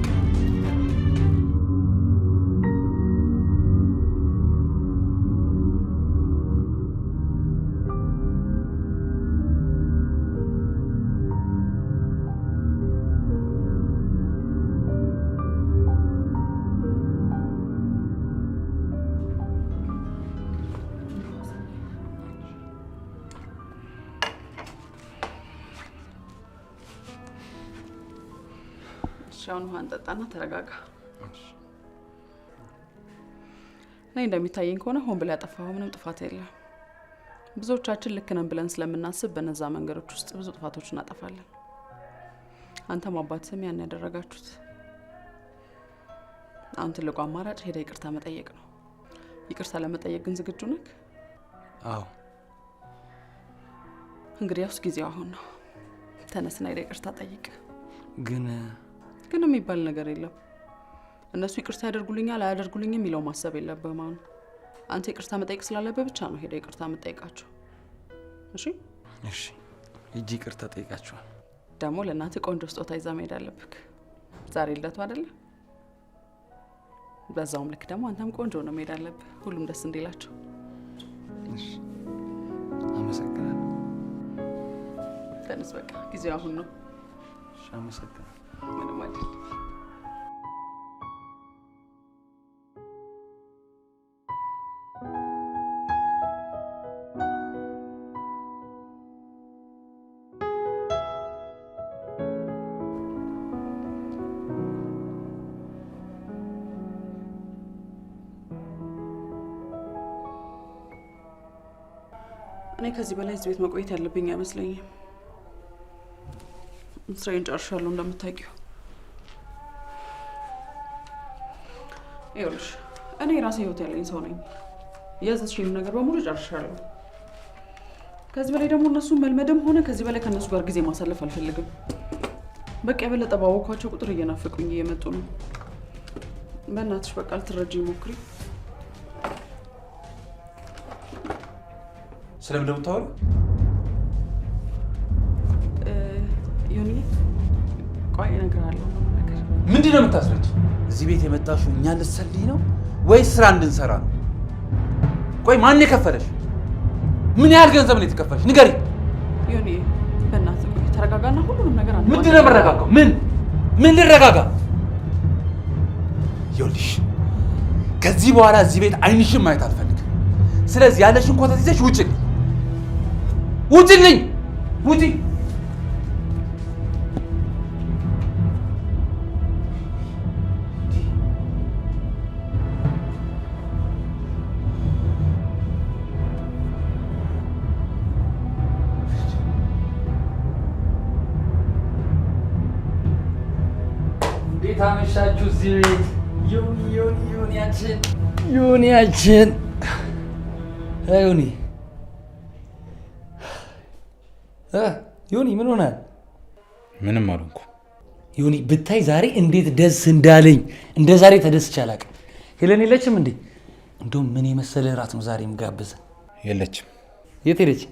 አሁን ውሃ እንጠጣና ተረጋጋ። እኔ እንደሚታየኝ ከሆነ ሆን ብለህ ያጠፋኸው ምንም ጥፋት የለም። ብዙዎቻችን ልክ ነን ብለን ስለምናስብ በነዛ መንገዶች ውስጥ ብዙ ጥፋቶች እናጠፋለን። አንተም አባትህም ያን ያደረጋችሁት። አሁን ትልቁ አማራጭ ሄደህ ይቅርታ መጠየቅ ነው። ይቅርታ ለመጠየቅ ግን ዝግጁ ነህ? አዎ። እንግዲያውስ ጊዜው አሁን ነው። ተነስና ሄደህ ይቅርታ ጠይቅ። ግን የሚባል ነገር የለም። እነሱ ይቅርታ ያደርጉልኛል አያደርጉልኝም የሚለው ማሰብ የለብህም። አሁን አንተ ይቅርታ መጠየቅ ስላለብህ ብቻ ነው ሄደህ ይቅርታ መጠየቃቸው። እሺ ሂጂ ይቅርታ ጠይቃቸዋል። ደግሞ ለእናትህ ቆንጆ ስጦታ ይዛ መሄድ አለብህ። ዛሬ ልደቱ አይደለ? በዛውም ልክ ደግሞ አንተም ቆንጆ ነው መሄድ አለብህ፣ ሁሉም ደስ እንዲላቸው። አመሰግናለሁ። ተነስ በቃ ጊዜው አሁን ነው። አመሰግናለሁ። ምንም አይደል። እኔ ከዚህ በላይ እዚህ ቤት መቆየት ያለብኝ አይመስለኝም። ስራዬን ጨርሻለሁ እንደምታውቂው። ይኸውልሽ እኔ ራሴ ህይወት ያለኝ ሰው ነኝ። ያዘዝሽኝ ነገር በሙሉ ጨርሻለሁ። ከዚህ በላይ ደግሞ እነሱን መልመድም ሆነ ከዚህ በላይ ከነሱ ጋር ጊዜ ማሳለፍ አልፈልግም። በቃ የበለጠ ባወኳቸው ቁጥር እየናፈቁኝ እየመጡ ነው። በእናትሽ በቃ ልትረጂኝ ሞክሪ። ስለምን እንደምታወሩ ዮኒ፣ ቆይ እነግርሃለሁ። ምንድን ነው የምታስረጅ? እዚህ ቤት የመጣሽው እኛ ልትሰልይ ነው ወይስ ስራ እንድንሰራ ነው? ቆይ ማን የከፈለሽ? ምን ያህል ገንዘብ ነው የተከፈለሽ? ንገሪ። ዮኒ በእናትህ ቆይ ተረጋጋና ሁሉንም ነገር አንተ ምንድን ነው የምረጋጋው? ምን ልረጋጋ? ይኸውልሽ ከዚህ በኋላ እዚህ ቤት አይንሽን ማየት አልፈልግም። ስለዚህ ያለሽን ኮተት ይዘሽ ውጭልኝ፣ ውጭልኝ፣ ውጪ። እንዴት አመሻችሁ እዚህ ቤት? ዮኒያችን ዮኒ ዮኒ ምን ሆናል? ምንም አልሆንኩም። ዮኒ ብታይ ዛሬ እንዴት ደስ እንዳለኝ። እንደ ዛሬ ተደስቼ አላውቅም። ሄለን የለችም እንዴ? እንደውም ምን የመሰለ እራት ነው ዛሬ የምጋብዘ። የለችም። የት ሄደች?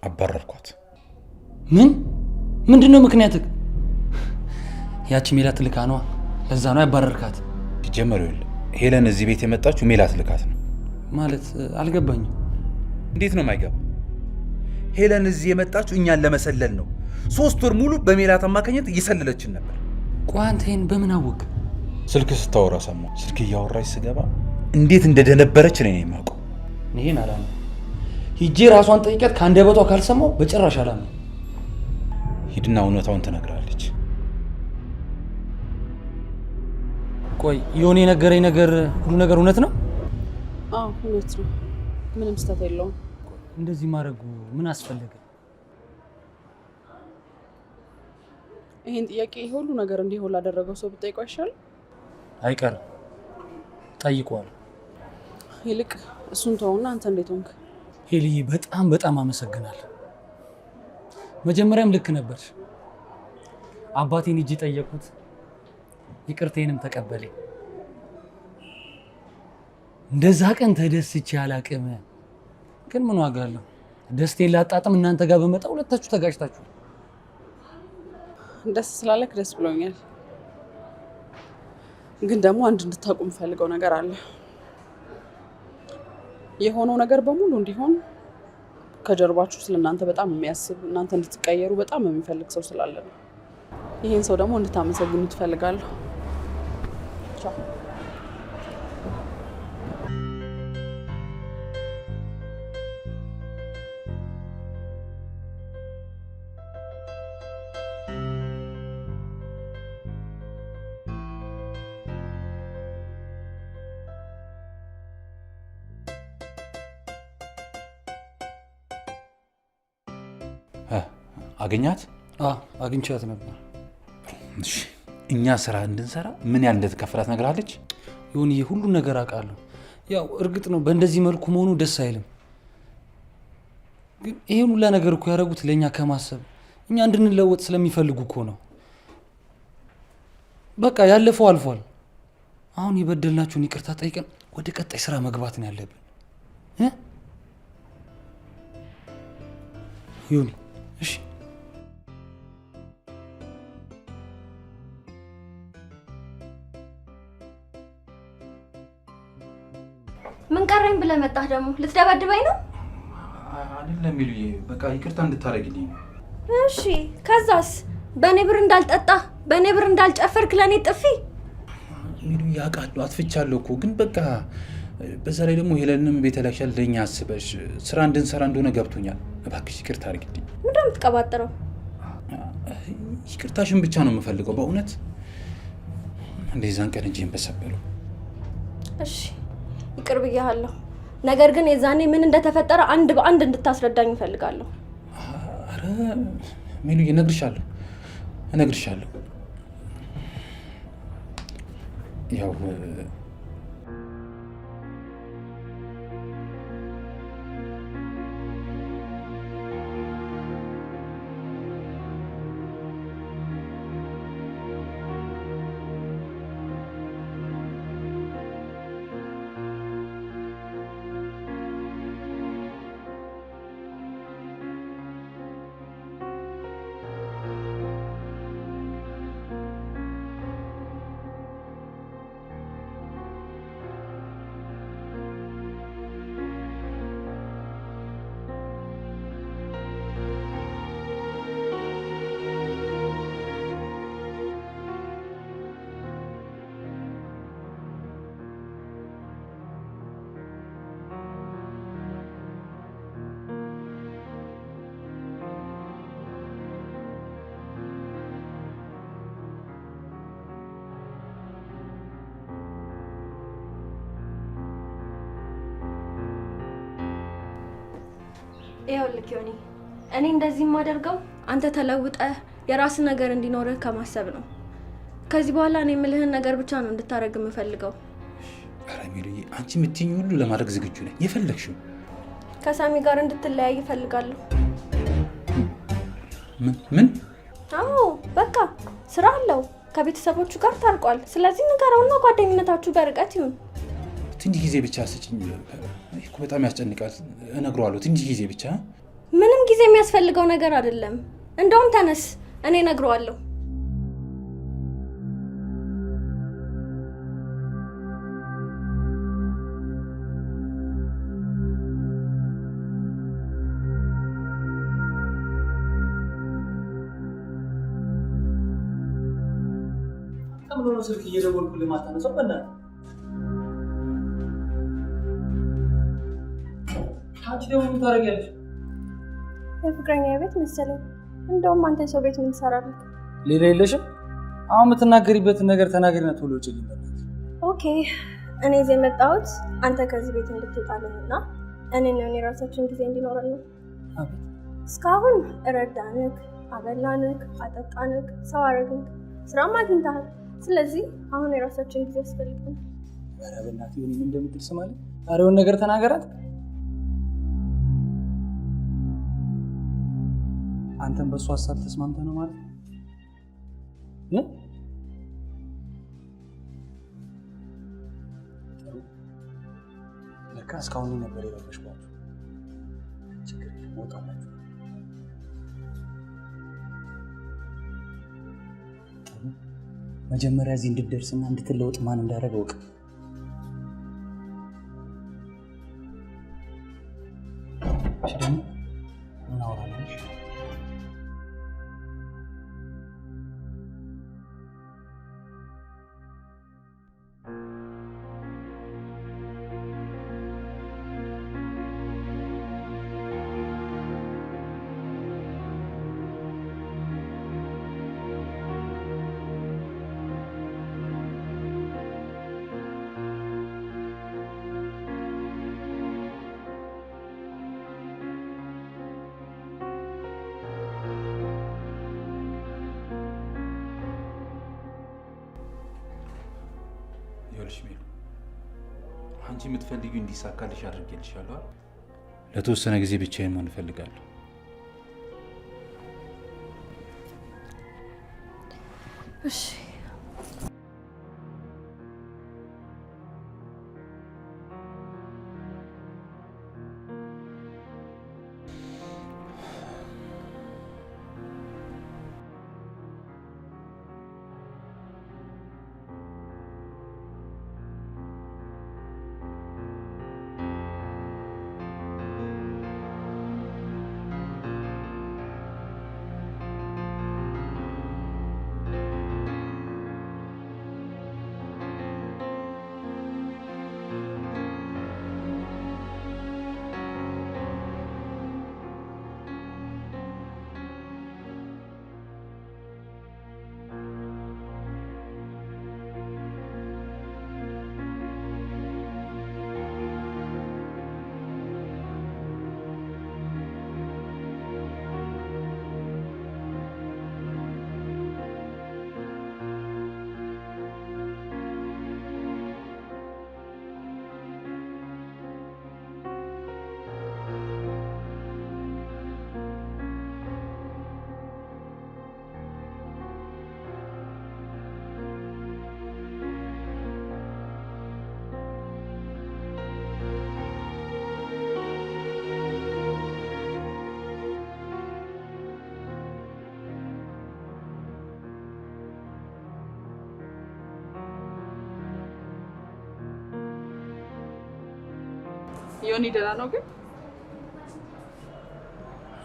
አባረርኳት። ምንድን ነው ምክንያትህ? ያቺ ሜላት ልካ ነዋ። ለዛ ነው ያባረርካት። ጀመሩ ይል ሄለን እዚህ ቤት የመጣችው ሜላት ልካት ነው ማለት አልገባኝም። እንዴት ነው የማይገባ? ሄለን እዚህ የመጣችው እኛን ለመሰለል ነው። 3 ወር ሙሉ በሜላት አማካኝነት እየሰለለችን ነበር። ቆይ አንተ ይሄን በምን አወቅ? ስልክ ስታወራ ሰማሁ። ስልክ እያወራች ስገባ እንዴት እንደደነበረች እኔ ነኝ የማውቀው። ይሄን አላምነው። ሂጄ ራሷን ጠይቂያት ከአንደበቷ ካልሰማሁ በጭራሽ አላምነው። ሂድና እውነታውን ትነግራለች። ቆይ ዮኒ የነገረኝ ነገር ሁሉ ነገር እውነት ነው? አዎ እውነት ነው። ምንም ስህተት የለውም። እንደዚህ ማድረጉ ምን አስፈለገ? ይሄን ጥያቄ ሁሉ ነገር እንዲሆን ላደረገው ሰው ብጠይቀው አይሻልም? አይቀርም፣ ጠይቀዋለሁ። ይልቅ እሱን ተውና አንተ እንዴት ሆንክ? ሄልዬ በጣም አመሰግናለሁ። መጀመሪያም ልክ ነበር። አባቴን ሂጄ ጠየቁት፣ ይቅርቴንም ተቀበለኝ። እንደዛ ቀን ተደስቼ አላቅም። ግን ምን ዋጋ አለው? ደስቴን ላጣጥም እናንተ ጋር በመጣ ሁለታችሁ ተጋጭታችሁ። ደስ ስላለክ ደስ ብሎኛል። ግን ደግሞ አንድ እንድታውቁ የምፈልገው ነገር አለ። የሆነው ነገር በሙሉ እንዲሆን ከጀርባችሁ ስለእናንተ በጣም የሚያስብ እናንተ እንድትቀየሩ በጣም የሚፈልግ ሰው ስላለ ነው። ይሄን ሰው ደግሞ እንድታመሰግኑ ትፈልጋለሁ። ቻው። አገኛት? አግኝቻት ነበር። እሺ እኛ ስራ እንድንሰራ ምን ያህል እንደተከፈላት ነግራለች? ይሁን ሁሉ ነገር አውቃለሁ። ያው እርግጥ ነው በእንደዚህ መልኩ መሆኑ ደስ አይልም። ግን ይሄን ሁላ ነገር እኮ ያደረጉት ለኛ ከማሰብ እኛ እንድንለወጥ ስለሚፈልጉ እኮ ነው። በቃ ያለፈው አልፏል። አሁን የበደልናችሁን ይቅርታ ጠይቀን ወደ ቀጣይ ስራ መግባት ነው ያለብን። ይሁን እሺ። ምን ቀረኝ ብለህ መጣህ ደግሞ? ልትደባድበኝ ነው? አይደለም ሚሉዬ፣ በቃ ይቅርታ እንድታረግልኝ ነው። እሺ ከዛስ? በኔ ብር እንዳልጠጣ በኔ ብር እንዳልጨፈርክ ለኔ ጥፊ? ሚሉዬ አውቃለሁ፣ አጥፍቻለሁ እኮ ግን በቃ በዛ ላይ ደግሞ ሄለንም ቤተላሻል ለኛ አስበሽ ስራ እንድንሰራ እንደሆነ ገብቶኛል። እባክሽ ይቅርታ አድርጊልኝ። ምንድን ነው የምትቀባጥረው? ይቅርታሽን ብቻ ነው የምፈልገው በእውነት። እንደዛን ቀን እንጂን በሰበለው። እሺ ይቅር ብያለሁ። ነገር ግን የዛኔ ምን እንደተፈጠረ አንድ በአንድ እንድታስረዳኝ እፈልጋለሁ። አረ ሚሉዬ እነግርሻለሁ። ያው ይኸውልህ ዮኒ፣ እኔ እንደዚህ የማደርገው አንተ ተለውጠህ የራስ ነገር እንዲኖርህ ከማሰብ ነው። ከዚህ በኋላ እኔ የምልህን ነገር ብቻ ነው እንድታረግ የምፈልገው። ኧረ ሜሉዬ፣ አንቺ የምትይኝ ሁሉ ለማድረግ ዝግጁ ነኝ። የፈለግሽው ከሳሚ ጋር እንድትለያይ እፈልጋለሁ። ምን? አዎ በቃ ስራ አለው፣ ከቤተሰቦቹ ጋር ታርቋል። ስለዚህ ንገረውና ጓደኝነታችሁ በርቀት ይሁን። ትንሽ ጊዜ ብቻ ስጭኝ እኮ፣ በጣም ያስጨንቃል። እነግረዋለሁ። ትንሽ ጊዜ ብቻ። ምንም ጊዜ የሚያስፈልገው ነገር አይደለም። እንደውም ተነስ፣ እኔ እነግረዋለሁ። ከምሮ ነው ስልክ እየደወልኩልህ ማታነሳው? በእናትህ አንቺ ደግሞ ምን ታደርጊያለሽ? የፍቅረኛ ቤት መሰለኝ። እንደውም አንተ ሰው ቤት ምን ትሰራለህ? ሌላ የለሽም? አሁን የምትናገሪበትን ነገር ተናገሪና ቶሎ ውጭ ይበላል። ኦኬ፣ እኔ እዚህ የመጣሁት አንተ ከዚህ ቤት እንድትወጣልህና እኔና እኔ ራሳችን ጊዜ እንዲኖረን ነው። አቤት። እስካሁን ረዳንክ፣ አበላንክ፣ አጠጣንክ፣ ሰው አረግንክ፣ ስራም አግኝተሃል። ስለዚህ አሁን የራሳችን ጊዜ ያስፈልጋል። ኧረ በእናትህ ምን እንደምትል ስማለህ። ዛሬውን ነገር ተናገራት። አንተም በእሱ ሀሳብ ተስማምተህ ነው ማለት ነው? ለካ እስካሁን ነበር የረበሽኳችሁ። ችግር የለም እወጣላችሁ። መጀመሪያ እዚህ እንድትደርስና እንድትለወጥ ማን እንዳደረገ እወቅ። እሺ ደግሞ እናወራለን። አንቺ የምትፈልጊው እንዲሳካልሽ አድርጌልሻለሁ አይደል? ለተወሰነ ጊዜ ብቻዬን መሆን እፈልጋለሁ። እሺ ዮኒ ደህና ነው ግን?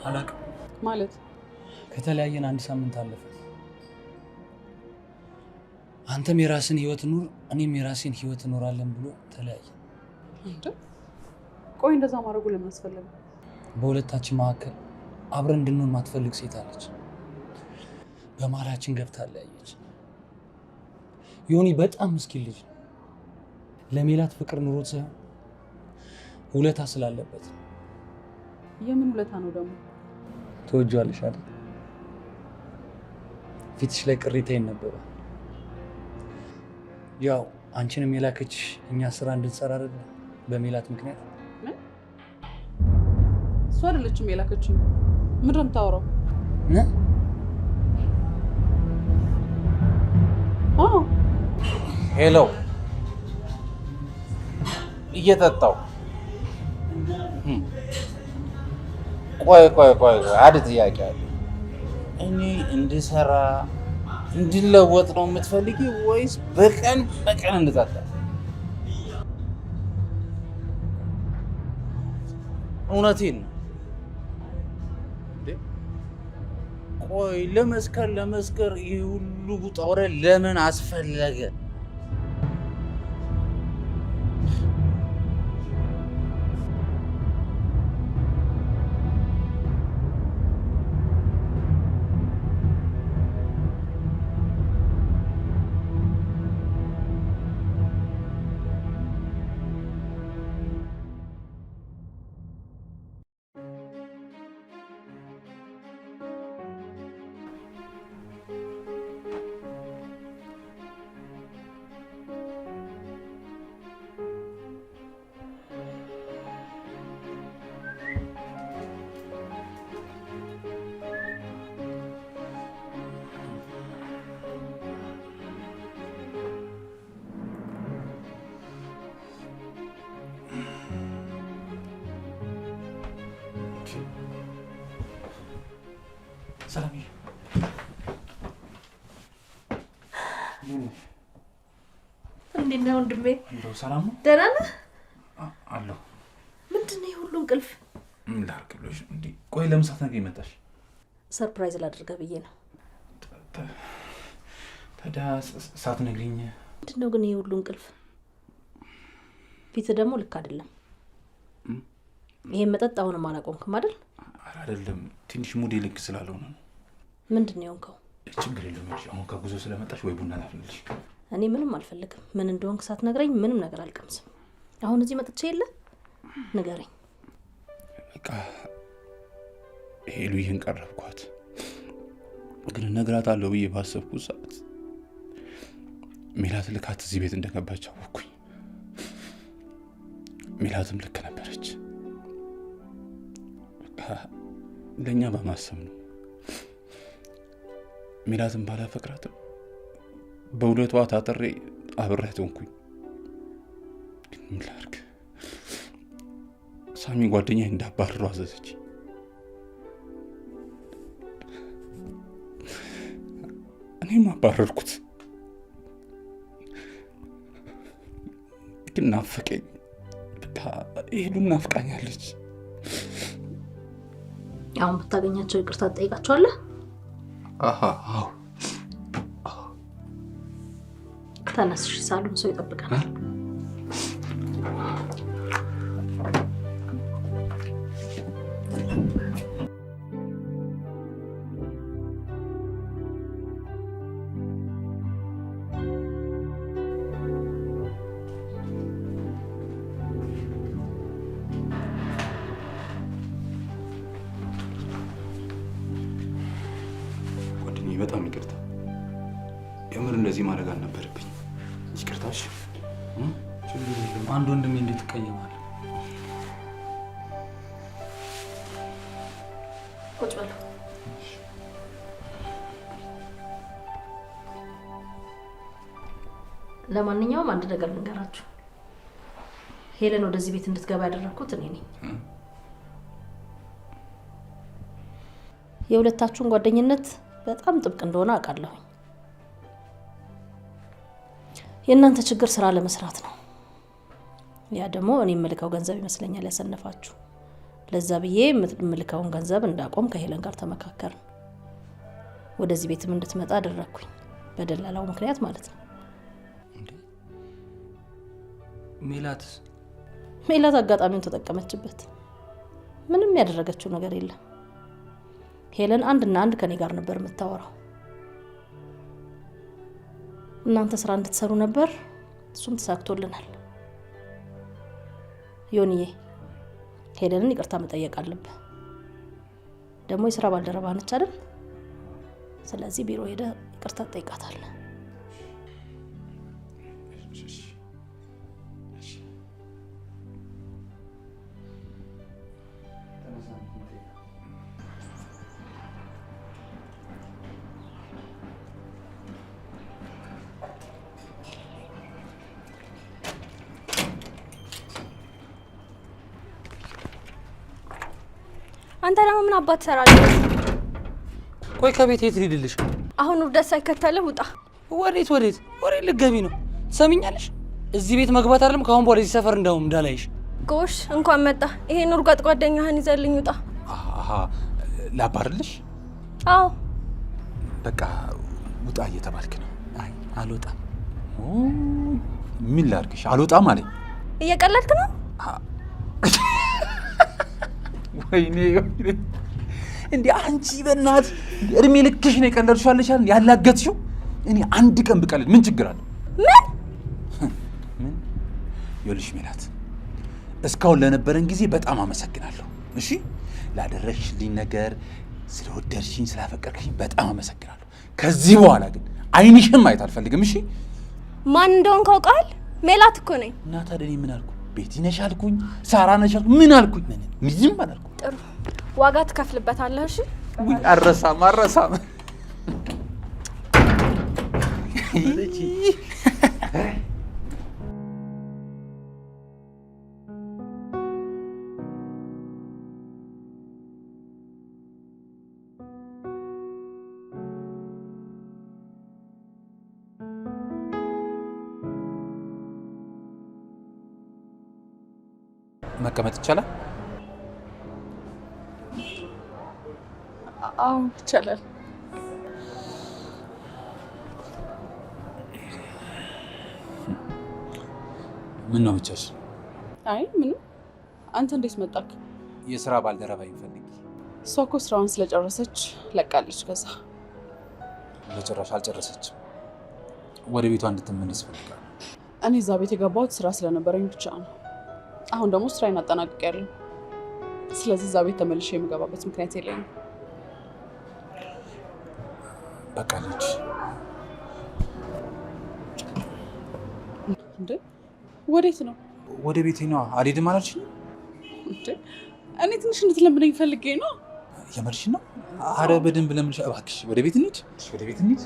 አላውቅም ማለት ከተለያየን 1 ሳምንት አለፈ። አንተም የራስን ህይወት ኑር፣ እኔም የራሴን ህይወት እኖራለን ብሎ ተለያየ። እንዴ ቆይ እንደዛ ማድረጉ ለምን አስፈለገ? በሁለታችን መካከል አብረን እንድንሆን ማትፈልግ ሴት አለች። በመሀላችን ገብታ ለያየች። ዮኒ በጣም ምስኪን ልጅ ነው። ለሜላት ፍቅር ኑሮት ሳይሆን ውለታ ስላለበት የምን ውለታ ነው ደግሞ? ትወጂዋለሽ አይደል? ፊትሽ ላይ ቅሬታ ይነበባል። ያው አንቺንም የላከችሽ እኛ ስራ እንድንሰራ አይደል? በሜላት ምክንያት። እሷ አይደለችም የላከችኝ። ምንድን ነው የምታወራው? ሄሎ፣ እየጠጣው ቆይ አንድ ጥያቄ አለ። እኔ እንድሰራ እንድለወጥ ነው የምትፈልጊ ወይስ በቀን እንድጠጣ? እውነቴን ነው። ቆይ ለመስከር ይህ ሁሉ ውጣ ውረድ ለምን አስፈለገ? ሰላም እንዴት ነህ ወንድሜ? እንደው ሰላም ነው? ደህና ነህ? አለሁ። ምንድን ነው የሁሉ እንቅልፍ? ምን ላድርግ ብሎሽ እንዴ? ቆይ ለምን ሳትነግሪኝ መጣሽ? ሰርፕራይዝ ላድርገህ ብዬ ነው። ታዲያ ሳትነግሪኝ? ምንድን ነው ግን የሁሉ እንቅልፍ? ፊትህ ደግሞ ልክ አይደለም። ይሄን መጠጥ አሁንም አላቆምክም አይደል? አይደለም፣ ትንሽ ሙዴ ልክ ስላልሆነ ነው። ምንድን ነው የሆንከው? ችግር የለውም እንጂ አሁን ከጉዞ ስለመጣሽ ወይ ቡና ላፍልልሽ? እኔ ምንም አልፈልግም። ምን እንደሆንክ ሳትነግረኝ ምንም ነገር አልቀምስም። አሁን እዚህ መጥቼ የለ ንገረኝ። በቃ ሄሉዬን ቀረብኳት፣ ግን እነግራታለሁ ብዬ ባሰብኩት ሰዓት ሜላት ልካት እዚህ ቤት እንደገባች አወኩኝ። ሜላትም ልክ ነበረች። በቃ ለእኛ በማሰብ ነው። ሜላትን ባላፈቅራትም በውለቷ ታጥሬ አብሬያት ሆንኩኝ። ግን ምን ላድርግ? ሳሚ ጓደኛዬ እንዳባረረው አዘዘች። እኔም አባረርኩት። ግን ናፈቀኝ። በቃ ሄሉም ናፍቃኛለች። አሁን ብታገኛቸው ይቅርታ ትጠይቃቸዋለህ? አዎ። ተነስሽ፣ ሳሎን ሰው ይጠብቀናል። ጓደኛዬ በጣም ይቅርታ። የምር እንደዚህ ማድረግ አልነበረብኝ። ይቅርታሽ። ችግር የለም። አንድ ወንድሜ እንዴት ትቀየማለህ? ቁጭ በሉ። ለማንኛውም አንድ ነገር ልንገራችሁ። ሄለን ወደዚህ ቤት እንድትገባ ያደረኩት እኔ ነኝ። የሁለታችሁን ጓደኝነት በጣም ጥብቅ እንደሆነ አውቃለሁኝ። የእናንተ ችግር ስራ ለመስራት ነው። ያ ደግሞ እኔ የምልከው ገንዘብ ይመስለኛል ያሰነፋችሁ። ለዛ ብዬ የምልከውን ገንዘብ እንዳቆም ከሄለን ጋር ተመካከርን። ወደዚህ ቤትም እንድትመጣ አደረኩኝ፣ በደላላው ምክንያት ማለት ነው። ሜላት አጋጣሚውን ተጠቀመችበት። ምንም ያደረገችው ነገር የለም። ሄለን አንድና አንድ ከኔ ጋር ነበር የምታወራው። እናንተ ስራ እንድትሰሩ ነበር፣ እሱም ተሳክቶልናል። ዮኒዬ ሄለንን ይቅርታ መጠየቅ አለብህ። ደግሞ የስራ ባልደረባ ነች አይደል? ስለዚህ ቢሮ ሄደ ይቅርታ ጠይቃታለህ። አንተ ደግሞ ምን አባት ትሰራለህ? ቆይ ከቤት የት ልሂድልሽ? አሁን ውርደት ሳይከተልህ ውጣ። ወዴት ልትገቢ ነው? ትሰሚኛለሽ? እዚህ ቤት መግባት አይደለም ከአሁን በኋላ እዚህ ሰፈር እንዳላይሽ። ጎሽ እንኳን መጣ። ይሄን ውርጋጥ ጓደኛህን ይዘልኝ ውጣ። አሃ ላባርልሽ? አዎ በቃ ውጣ እየተባልክ ነው። አይ አልወጣም። ምን ላድርግሽ? አልወጣም አለኝ። እየቀለድክ ነው? ወይኔ እንዴ አንቺ በእናት እድሜ ልክሽ ነው የቀለድሽው አለሽ አይደል? ያላገጥሽው። እኔ አንድ ቀን ብቀልድ ምን ችግር አለ? ምን ይኸውልሽ ሜላት፣ እስካሁን ለነበረን ጊዜ በጣም አመሰግናለሁ። እሺ ላደረግሽልኝ ነገር፣ ስለወደድሽኝ፣ ስላፈቀርሽኝ በጣም አመሰግናለሁ። ከዚህ በኋላ ግን አይንሽም ማየት አልፈልግም። እሺ ማን እንደሆንክ አውቃል? ሜላት እኮ ነኝ። እና ታዲያ እኔ ምን አልኩ? ቤቲ ነሽ አልኩኝ? ሳራ ነሽ አልኩኝ? ምን አልኩኝ? ምንም አላልኩ። ጥሩ ዋጋ ትከፍልበታለህ። እሺ ውይ አረሳም መቀመጥ ይቻላል? አዎ ይቻላል። ምን ነው ብቻሽ? አይ ምንም። አንተ እንዴት መጣክ? የሥራ ባልደረባ ይፈልግ። እሷ እኮ ስራውን ስለጨረሰች ለቃለች። ከዛ በጭራሽ አልጨረሰችም። ወደ ቤቷ እንድትመለስ ፈልጋለሁ። እኔ እዛ ቤት የገባሁት ስራ ስለነበረኝ ብቻ ነው። አሁን ደግሞ ስራዬን አጠናቅቄያለሁ። ስለዚህ እዛ ቤት ተመልሼ የምገባበት ምክንያት የለኝም። በቃ ልጅ እንዴ ወዴት ነው? ወደ ቤቴ ነው። አልሄድም አላልሽኝ እንዴ? እኔ ትንሽ እንድትለምደኝ ፈልጌ ነው። የመርሽ ነው። አረ በደንብ ለምንሽ። እባክሽ ወደ ቤት እንሂድ። ወደ ቤት እንሂድ።